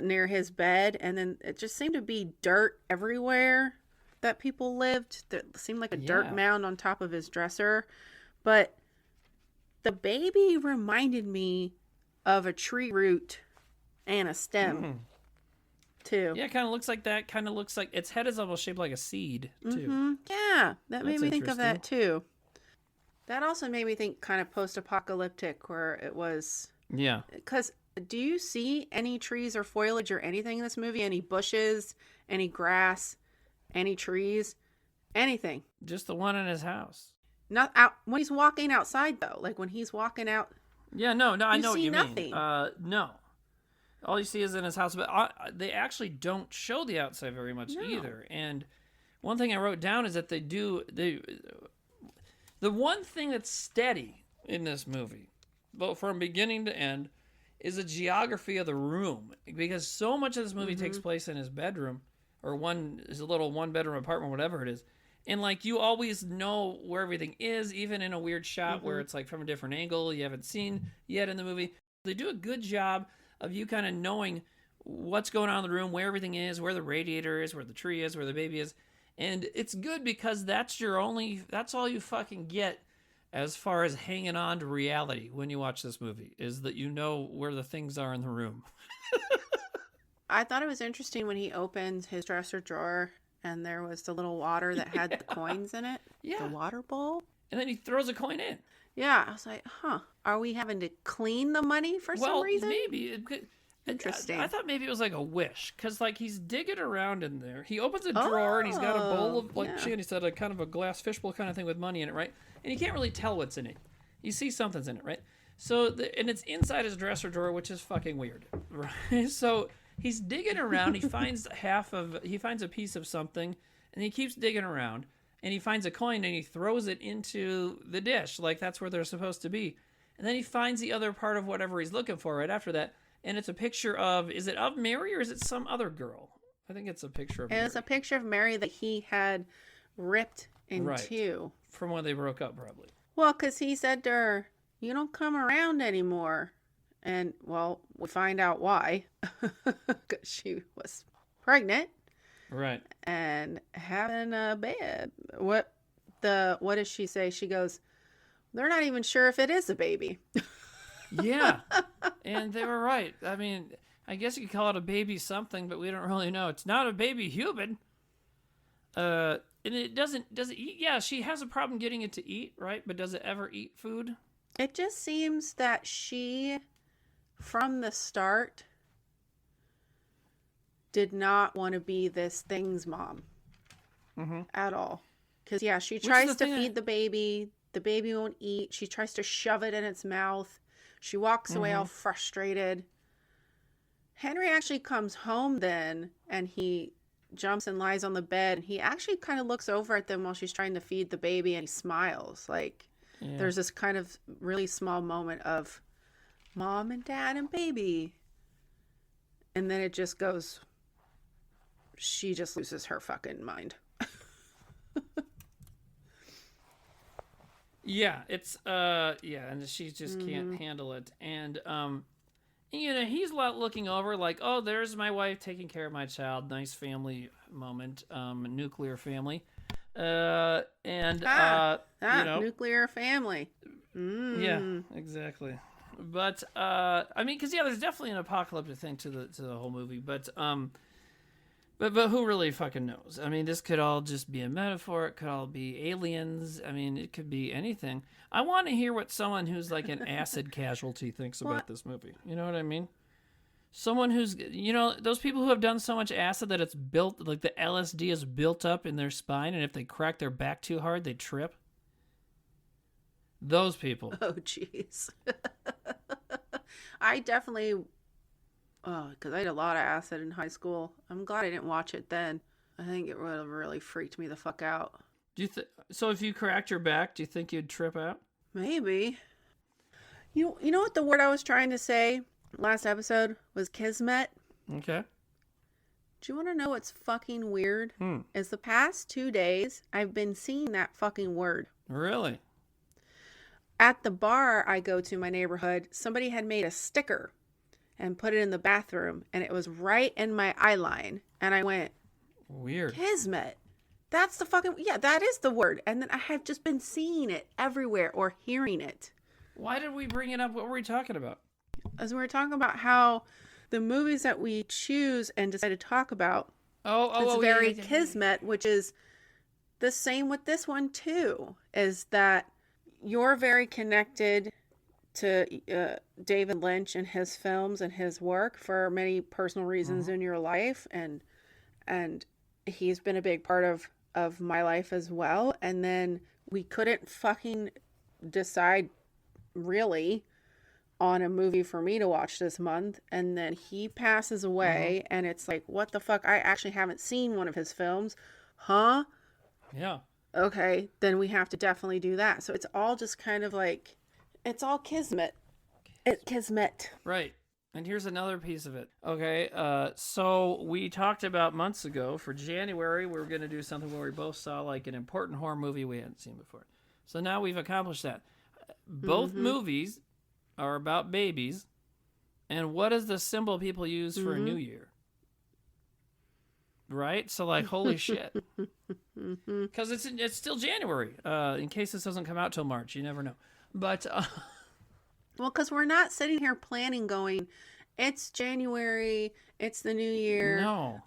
near his bed. And then it just seemed to be dirt everywhere that people lived. That seemed like a dirt mound on top of his dresser. But the baby reminded me of a tree root and a stem. Too. Yeah, it kind of looks like that. Kind of looks like its head is almost shaped like a seed, too. Mm-hmm. Yeah, that made me think of that, too. That also made me think kind of post-apocalyptic, where it was... Yeah. Because do you see any trees or foliage or anything in this movie? Any bushes, any grass, any trees, anything? Just the one in his house. Not out when he's walking outside, though. Like when he's walking out... Yeah, no, I know what you nothing. mean. No. All you see is in his house, but they actually don't show the outside very much either. And one thing I wrote down is that the one thing that's steady in this movie, both from beginning to end, is the geography of the room. Because so much of this movie takes place in his bedroom, or his little one-bedroom apartment, whatever it is. And, like, you always know where everything is, even in a weird shot where it's, like, from a different angle you haven't seen yet in the movie. They do a good job of you kind of knowing what's going on in the room, where everything is, where the radiator is, where the tree is, where the baby is. And it's good because that's all you fucking get as far as hanging on to reality when you watch this movie, is that you know where the things are in the room. I thought it was interesting when he opened his dresser drawer and there was the little water that had the coins in it. Yeah. The water bowl. And then he throws a coin in. Yeah, I was like, are we having to clean the money for some reason? Maybe. Interesting. I thought maybe it was like a wish, because like he's digging around in there. He opens a drawer and he's got a bowl of, like Shandy said, a kind of a glass fishbowl kind of thing with money in it, right? And you can't really tell what's in it. You see something's in it, right? So, and it's inside his dresser drawer, which is fucking weird, right? So he's digging around. He finds a piece of something, and he keeps digging around. And he finds a coin and he throws it into the dish, like that's where they're supposed to be. And then he finds the other part of whatever he's looking for right after that. And it's a picture of, is it of Mary or is it some other girl? I think it's a picture of Mary. It's a picture of Mary that he had ripped in Right. two. From when they broke up, probably. Well, because he said to her, "You don't come around anymore." And, well, we find out why. Because she was pregnant. Right. And having a baby. What does she say? She goes, "They're not even sure if it is a baby." Yeah. And they were right. I mean, I guess you could call it a baby something, but we don't really know. It's not a baby human. And it does it eat? Yeah, she has a problem getting it to eat, right? But does it ever eat food? It just seems that she, from the start, did not want to be this thing's mom at all. Because, yeah, she tries to feed the baby. The baby won't eat. She tries to shove it in its mouth. She walks away all frustrated. Henry actually comes home then, and he jumps and lies on the bed. He actually kind of looks over at them while she's trying to feed the baby, and he smiles. Like, there's this kind of really small moment of mom and dad and baby. And then it just goes, she just loses her fucking mind. Yeah, it's and she just can't handle it. And he's looking over like, "Oh, there's my wife taking care of my child. Nice family moment. Nuclear family." Nuclear family. Yeah, exactly. But I mean, because there's definitely an apocalyptic thing to the whole movie. But who really fucking knows? I mean, this could all just be a metaphor. It could all be aliens. I mean, it could be anything. I want to hear what someone who's like an acid casualty thinks about this movie. You know what I mean? Someone who's, those people who have done so much acid that it's built, like the LSD is built up in their spine, and if they crack their back too hard, they trip. Those people. Oh, jeez. I definitely... Oh, because I had a lot of acid in high school. I'm glad I didn't watch it then. I think it would have really freaked me the fuck out. So if you cracked your back, do you think you'd trip out? Maybe. You know what the word I was trying to say last episode was? Kismet. Okay. Do you want to know what's fucking weird? Is the past 2 days, I've been seeing that fucking word. Really? At the bar I go to, my neighborhood, somebody had made a sticker and put it in the bathroom, and it was right in my eye line. And I went, weird. Kismet. That's the fucking... Yeah, that is the word. And then I have just been seeing it everywhere or hearing it. Why did we bring it up? What were we talking about? As we were talking about how the movies that we choose and decide to talk about, it's very Kismet, which is the same with this one too, is that you're very connected to David Lynch and his films and his work for many personal reasons in your life, and he's been a big part of my life as well. And then we couldn't fucking decide really on a movie for me to watch this month, and then he passes away, and it's like, what the fuck? I actually haven't seen one of his films. Huh? Yeah. Okay, then we have to definitely do that. So it's all just kind of like, it's all Kismet. Kismet. Right. And here's another piece of it. Okay, so we talked about months ago for January, we were going to do something where we both saw like an important horror movie we hadn't seen before. So now we've accomplished that. Both movies are about babies. And what is the symbol people use for a new year? Right? So like, holy shit. Because it's still January. In case this doesn't come out till March. You never know. But... Well, because we're not sitting here planning going, it's January, it's the new year. No.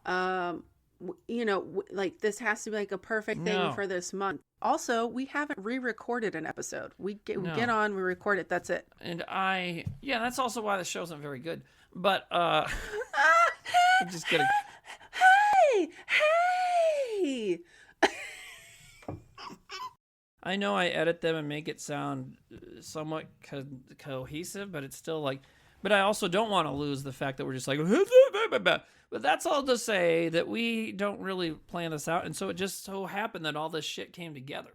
Like this has to be like a perfect thing for this month. Also, we haven't re-recorded an episode. We get on, we record it, that's it. And that's also why the show isn't very good. But, I'm just kidding. Hey! I know I edit them and make it sound somewhat cohesive, but it's still like... But I also don't want to lose the fact that we're just like... But that's all to say that we don't really plan this out, and so it just so happened that all this shit came together.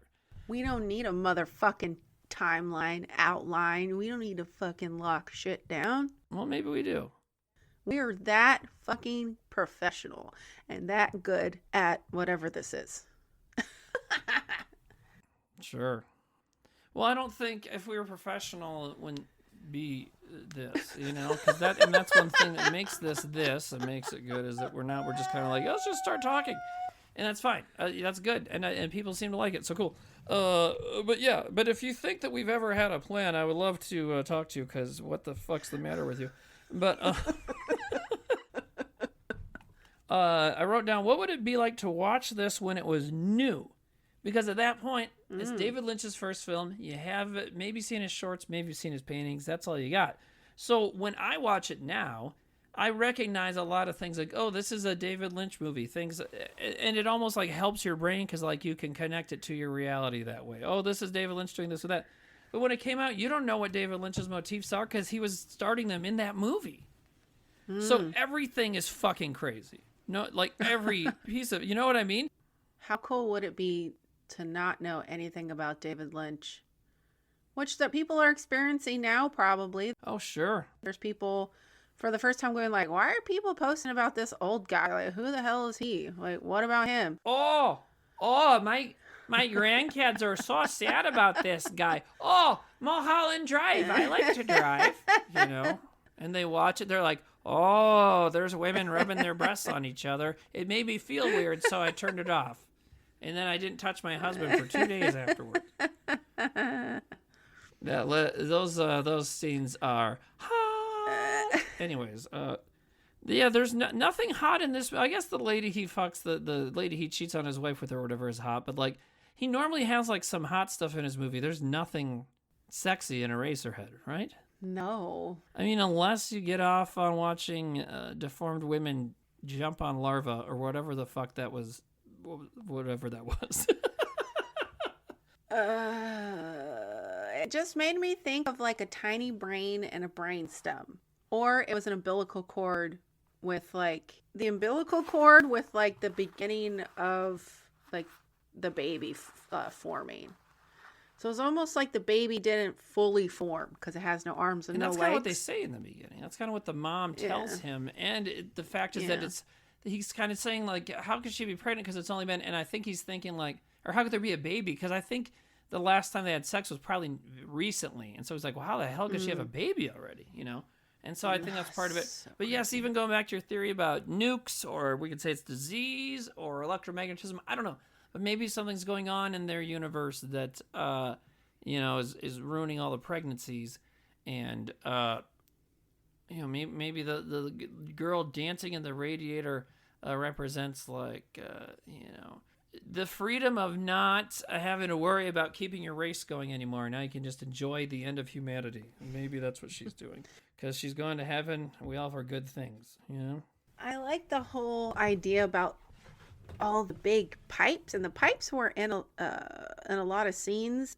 We don't need a motherfucking timeline outline. We don't need to fucking lock shit down. Well, maybe we do. We are that fucking professional and that good at whatever this is. Sure. Well, I don't think if we were professional, it wouldn't be this, because that's one thing that makes this and makes it good is that we're just kind of like, let's just start talking, and that's fine. That's good, and people seem to like it, so cool. But if you think that we've ever had a plan, I would love to talk to you, because what the fuck's the matter with you? But I wrote down, what would it be like to watch this when it was new? Because at that point, it's David Lynch's first film. You have maybe seen his shorts, maybe seen his paintings. That's all you got. So when I watch it now, I recognize a lot of things like, oh, this is a David Lynch movie. Things, and it almost like helps your brain because like you can connect it to your reality that way. Oh, this is David Lynch doing this or that. But when it came out, you don't know what David Lynch's motifs are because he was starting them in that movie. So everything is fucking crazy. No, like every piece of, you know what I mean? How cool would it be to not know anything about David Lynch? Which that people are experiencing now, probably. Oh, sure. There's people for the first time going like, why are people posting about this old guy? Like, who the hell is he? Like, what about him? Oh, my grandkids are so sad about this guy. Oh, Mulholland Drive. I like to drive, And they watch it. They're like, oh, there's women rubbing their breasts on each other. It made me feel weird, so I turned it off. And then I didn't touch my husband for 2 days afterward. Those scenes are hot. Anyways, there's nothing hot in this. I guess the lady he fucks, the lady he cheats on his wife with or whatever is hot. But like, he normally has like some hot stuff in his movie. There's nothing sexy in Eraserhead, right? No. I mean, unless you get off on watching deformed women jump on larvae or whatever the fuck that was. Whatever that was. It just made me think of like a tiny brain and a brain stem. Or it was an umbilical cord with like the beginning of like the baby forming. So it's almost like the baby didn't fully form because it has no arms and no legs. And that's kind of what they say in the beginning. That's kind of what the mom tells him. And the fact is that he's kind of saying, like, how could she be pregnant because it's only been... And I think he's thinking, like... Or how could there be a baby? Because I think the last time they had sex was probably recently. And so he's like, well, how the hell could she have a baby already? And so I think that's part of it. So but yes, even going back to your theory about nukes, or we could say it's disease, or electromagnetism, I don't know. But maybe something's going on in their universe that, is ruining all the pregnancies. And, maybe the girl dancing in the radiator represents, like, the freedom of not having to worry about keeping your race going anymore. Now you can just enjoy the end of humanity. Maybe that's what she's doing. Because she's going to heaven. We all have our good things, I like the whole idea about all the big pipes. And the pipes were in a lot of scenes.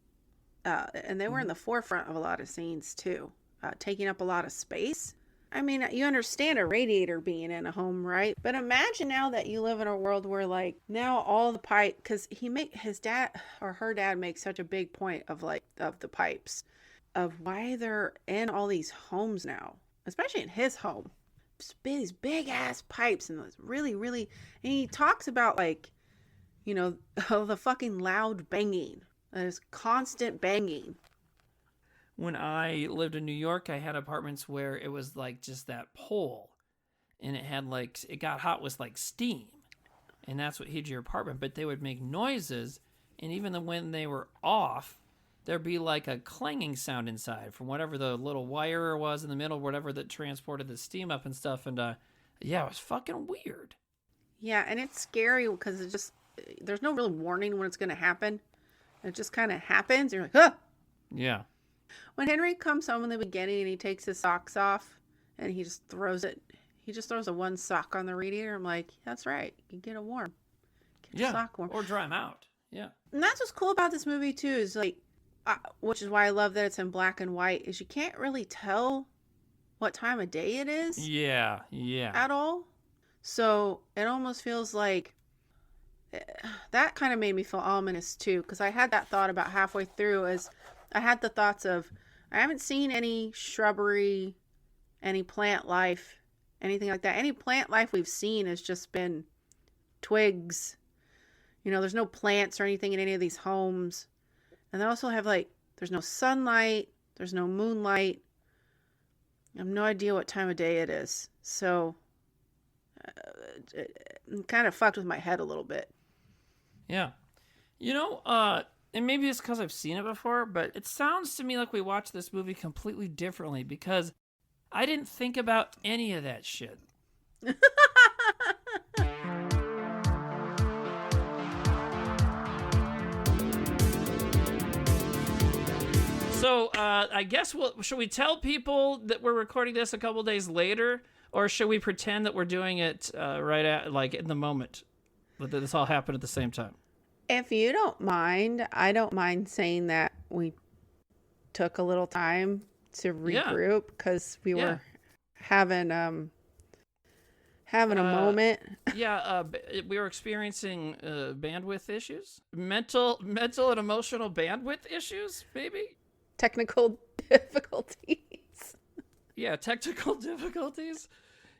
And they were in the forefront of a lot of scenes, too. Taking up a lot of space. I mean, you understand a radiator being in a home, right? But imagine now that you live in a world where, like, now all the pipe, because his dad or her dad makes such a big point of the pipes, of why they're in all these homes now, especially in his home. These big ass pipes and those really, really, and he talks about like, the fucking loud banging, this constant banging. When I lived in New York, I had apartments where it was like just that pole, and it got hot with like steam, and that's what heated your apartment. But they would make noises, and even when they were off, there'd be like a clanging sound inside from whatever the little wire was in the middle, whatever that transported the steam up and stuff. And it was fucking weird. Yeah, and it's scary because there's no real warning when it's going to happen. It just kind of happens. You're like, huh. Yeah. When Henry comes home in the beginning and he takes his socks off and he just throws a one sock on the radiator, I'm like, that's right. You get it warm. Get your sock warm. Or dry them out. Yeah. And that's what's cool about this movie too, is like, which is why I love that it's in black and white, is you can't really tell what time of day it is. Yeah. At all. So it almost feels like that kind of made me feel ominous too, because I had that thought about halfway through, as I had the thoughts of, I haven't seen any shrubbery, any plant life, anything like that. Any plant life we've seen has just been twigs, There's no plants or anything in any of these homes. And they also have there's no sunlight, there's no moonlight. I have no idea what time of day it is. So it kind of fucked with my head a little bit. Yeah. And maybe it's because I've seen it before, but it sounds to me like we watched this movie completely differently because I didn't think about any of that shit. So I guess should we tell people that we're recording this a couple days later, or should we pretend that we're doing it right at in the moment, that this all happened at the same time? If you don't mind, I don't mind saying that we took a little time to regroup because we were having a moment. We were experiencing bandwidth issues, mental and emotional bandwidth issues, maybe. Technical difficulties. Yeah, technical difficulties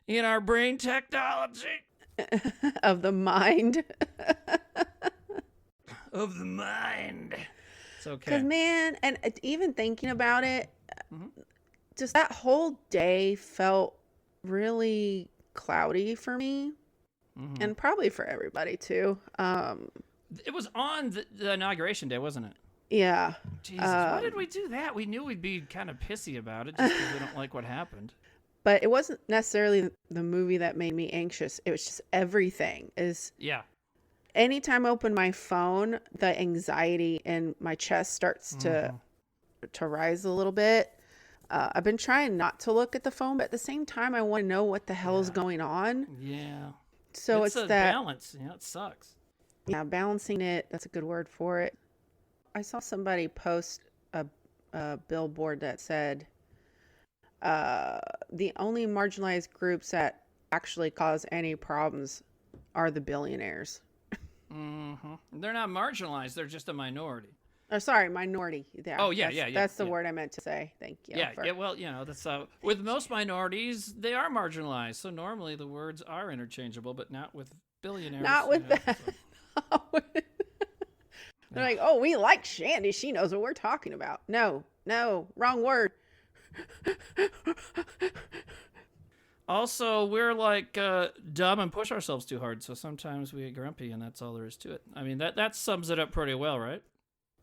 in our brain technology. Of the mind. Of the mind. It's okay. Because, man, and even thinking about it, just that whole day felt really cloudy for me. And probably for everybody, too. It was on the inauguration day, wasn't it? Yeah. Jesus, why did we do that? We knew we'd be kind of pissy about it just because we don't like what happened. But it wasn't necessarily the movie that made me anxious. It was just everything. Anytime I open my phone, the anxiety in my chest starts to rise a little bit. I've been trying not to look at the phone, but at the same time, I want to know what the hell is going on. Yeah. So it's a that balance. It sucks. Yeah, balancing it. That's a good word for it. I saw somebody post a billboard that said, the only marginalized groups that actually cause any problems are the billionaires. They're not marginalized. They're just a minority. Oh, sorry, minority. Yeah, that's the word I meant to say. Thank you. Well, that's with most minorities, they are marginalized. So normally the words are interchangeable, but not with billionaires. Not with that. So. They're like, oh, we like Shandi. She knows what we're talking about. No, wrong word. Also, we're dumb and push ourselves too hard, so sometimes we get grumpy, and that's all there is to it. I mean, that sums it up pretty well, right?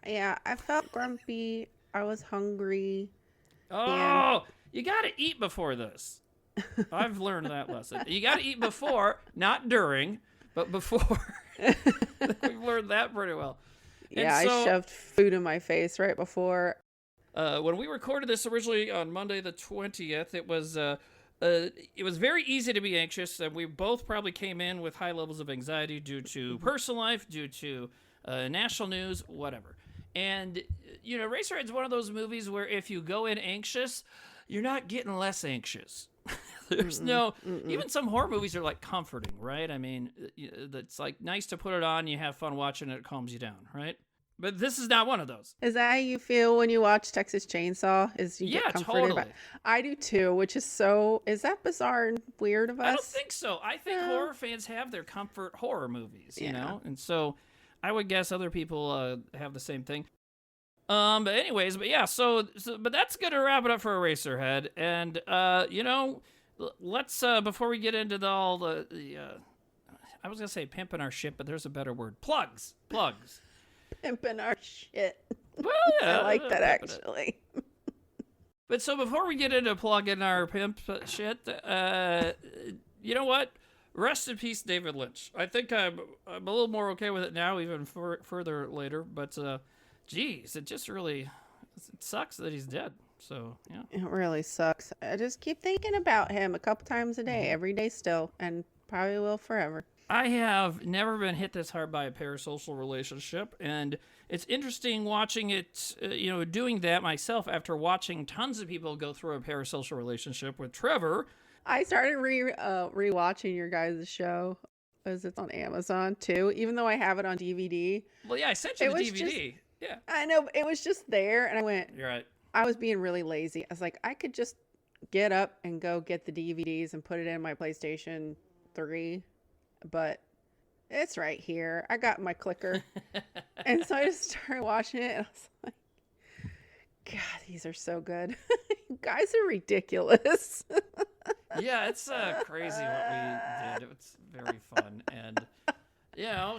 Yeah, I felt grumpy. I was hungry. Oh, you got to eat before this. I've learned that lesson. You got to eat before, not during, but before. We've learned that pretty well. Yeah, I shoved food in my face right before. When we recorded this originally on Monday the 20th, it was very easy to be anxious, and we both probably came in with high levels of anxiety due to personal life, due to national news, whatever. And, Eraserhead's one of those movies where if you go in anxious, you're not getting less anxious. There's even some horror movies are comforting, right? I mean, it's nice to put it on, you have fun watching it, it calms you down, right? But this is not one of those. Is that how you feel when you watch Texas Chainsaw? Get comforted? Totally. I do too, which is that bizarre and weird of us? I don't think so. I think horror fans have their comfort horror movies, you know? And so I would guess other people have the same thing. But anyways, but that's going to wrap it up for Eraserhead. And, let's, before we get into all the I was going to say pimping our shit, but there's a better word. Plugs. Pimping our shit. Well, yeah. I like that, actually. But so before we get into plugging our pimp shit, you know what? Rest in peace, David Lynch. I think I'm a little more okay with it now, even further later. But, geez, it just really sucks that he's dead. So, yeah. It really sucks. I just keep thinking about him a couple times a day, every day still, and probably will forever. I have never been hit this hard by a parasocial relationship, and it's interesting watching it, doing that myself after watching tons of people go through a parasocial relationship with Trevor. I started rewatching your guys' show, as it's on Amazon too, even though I have it on DVD. Well, yeah, I sent you the DVD. Yeah, I know, it was just there, and I went. You're right. I was being really lazy. I was like, I could just get up and go get the DVDs and put it in my PlayStation 3. But It's right here. I got my clicker. And so I just started watching it, and I was like, God, these are so good. You guys are ridiculous. Yeah, it's crazy what we did. It's very fun, and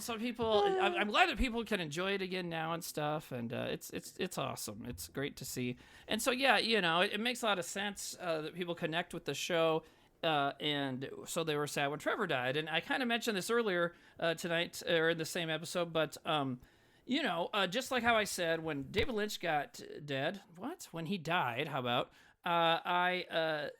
some people. I'm glad that people can enjoy it again now and stuff, and it's awesome. It's great to see, and so it makes a lot of sense that people connect with the show, and so they were sad when Trevor died, and I kind of mentioned this earlier tonight or in the same episode, but just like how I said when David Lynch got dead, when he died, how about I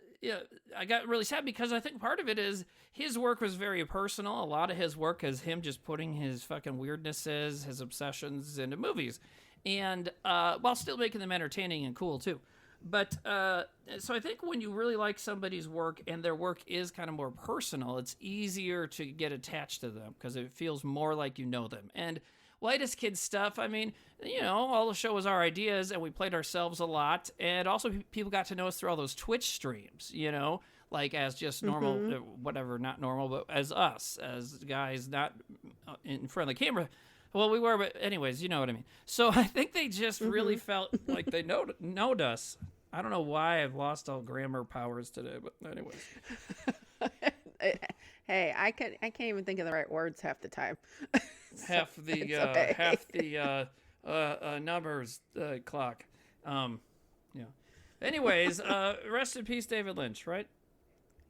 got really sad because I think part of it is his work was very personal. A lot of his work is him just putting his fucking weirdnesses, his obsessions into movies, and while still making them entertaining and cool too. But so I think when you really like somebody's work and their work is kind of more personal, it's easier to get attached to them because it feels more like you know them. And Whitest Kids stuff, I mean, all the show was our ideas and we played ourselves a lot. And also people got to know us through all those Twitch streams, like as just normal, whatever, not normal, but as us, as guys not in front of the camera. Well, we were, but anyways, you know what I mean. So I think they just really felt like they knowed us. I don't know why I've lost all grammar powers today, but anyways. Hey, I can't even think of the right words half the time. half the numbers clock. Anyways, rest in peace, David Lynch. Right?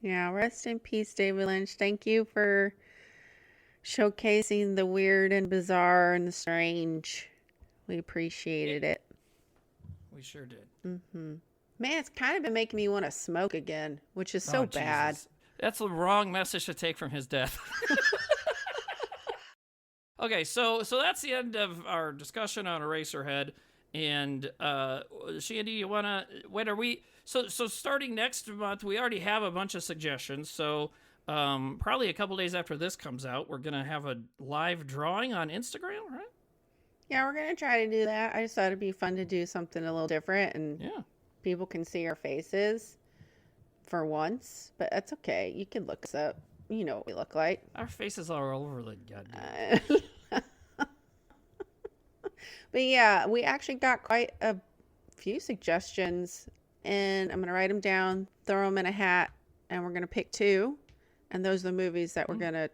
Yeah, rest in peace, David Lynch. Thank you for showcasing the weird and bizarre and the strange. We appreciated it. We sure did. Man, it's kind of been making me want to smoke again, which is so bad. Jesus. That's the wrong message to take from his death. Okay, so that's the end of our discussion on Eraserhead. And Shandi, you wanna? When are we? So starting next month, we already have a bunch of suggestions. So probably a couple days after this comes out, we're gonna have a live drawing on Instagram, right? Yeah, we're gonna try to do that. I just thought it'd be fun to do something a little different, and people can see our faces for once. But that's okay. You can look us up. You know what we look like. Our faces are all over the goddamn. But yeah, we actually got quite a few suggestions, and I'm going to write them down, throw them in a hat, and we're going to pick 2. And those are the movies that we're going to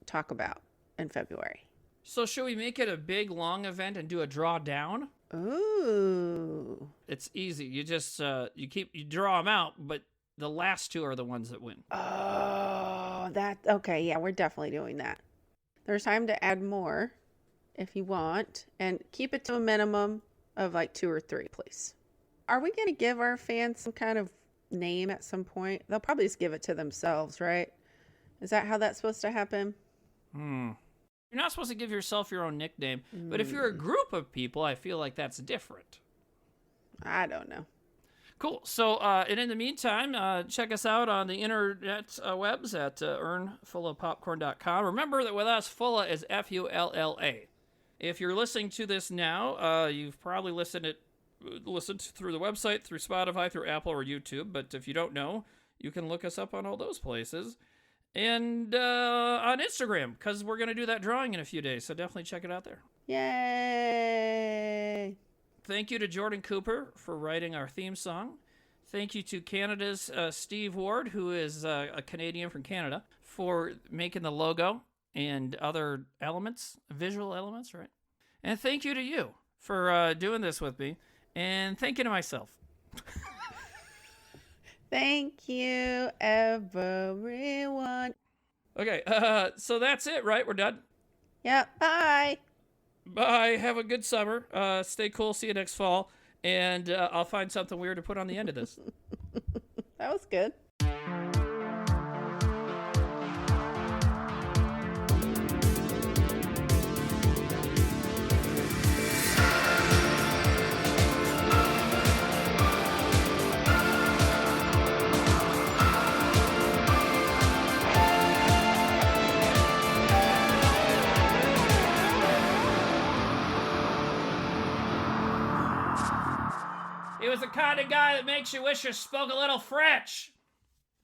talk about in February. So should we make it a big, long event and do a draw down? Ooh. It's easy. You just, you draw them out, but the last 2 are the ones that win. Oh, okay. Yeah, we're definitely doing that. There's time to add more if you want, and keep it to a minimum of like 2 or 3, please. Are we going to give our fans some kind of name at some point? They'll probably just give it to themselves, right? Is that how that's supposed to happen? You're not supposed to give yourself your own nickname, but if you're a group of people, I feel like that's different. I don't know. Cool. So, and in the meantime, check us out on the internet webs at earnfullofpopcorn.com. Remember that with us, Fulla is Fulla. If you're listening to this now, you've probably listened through the website, through Spotify, through Apple or YouTube. But if you don't know, you can look us up on all those places. And on Instagram, because we're going to do that drawing in a few days. So definitely check it out there. Yay! Thank you to Jordan Cooper for writing our theme song. Thank you to Canada's Steve Ward, who is a Canadian from Canada, for making the logo and other elements, visual elements, right? And thank you to you for doing this with me. And thank you to myself. Thank you, everyone. Okay, so that's it, right? We're done? Yep, bye. Bye. Have a good summer. Stay cool. See you next fall. And I'll find something weird to put on the end of this. That was good. He was the kind of guy that makes you wish you spoke a little French.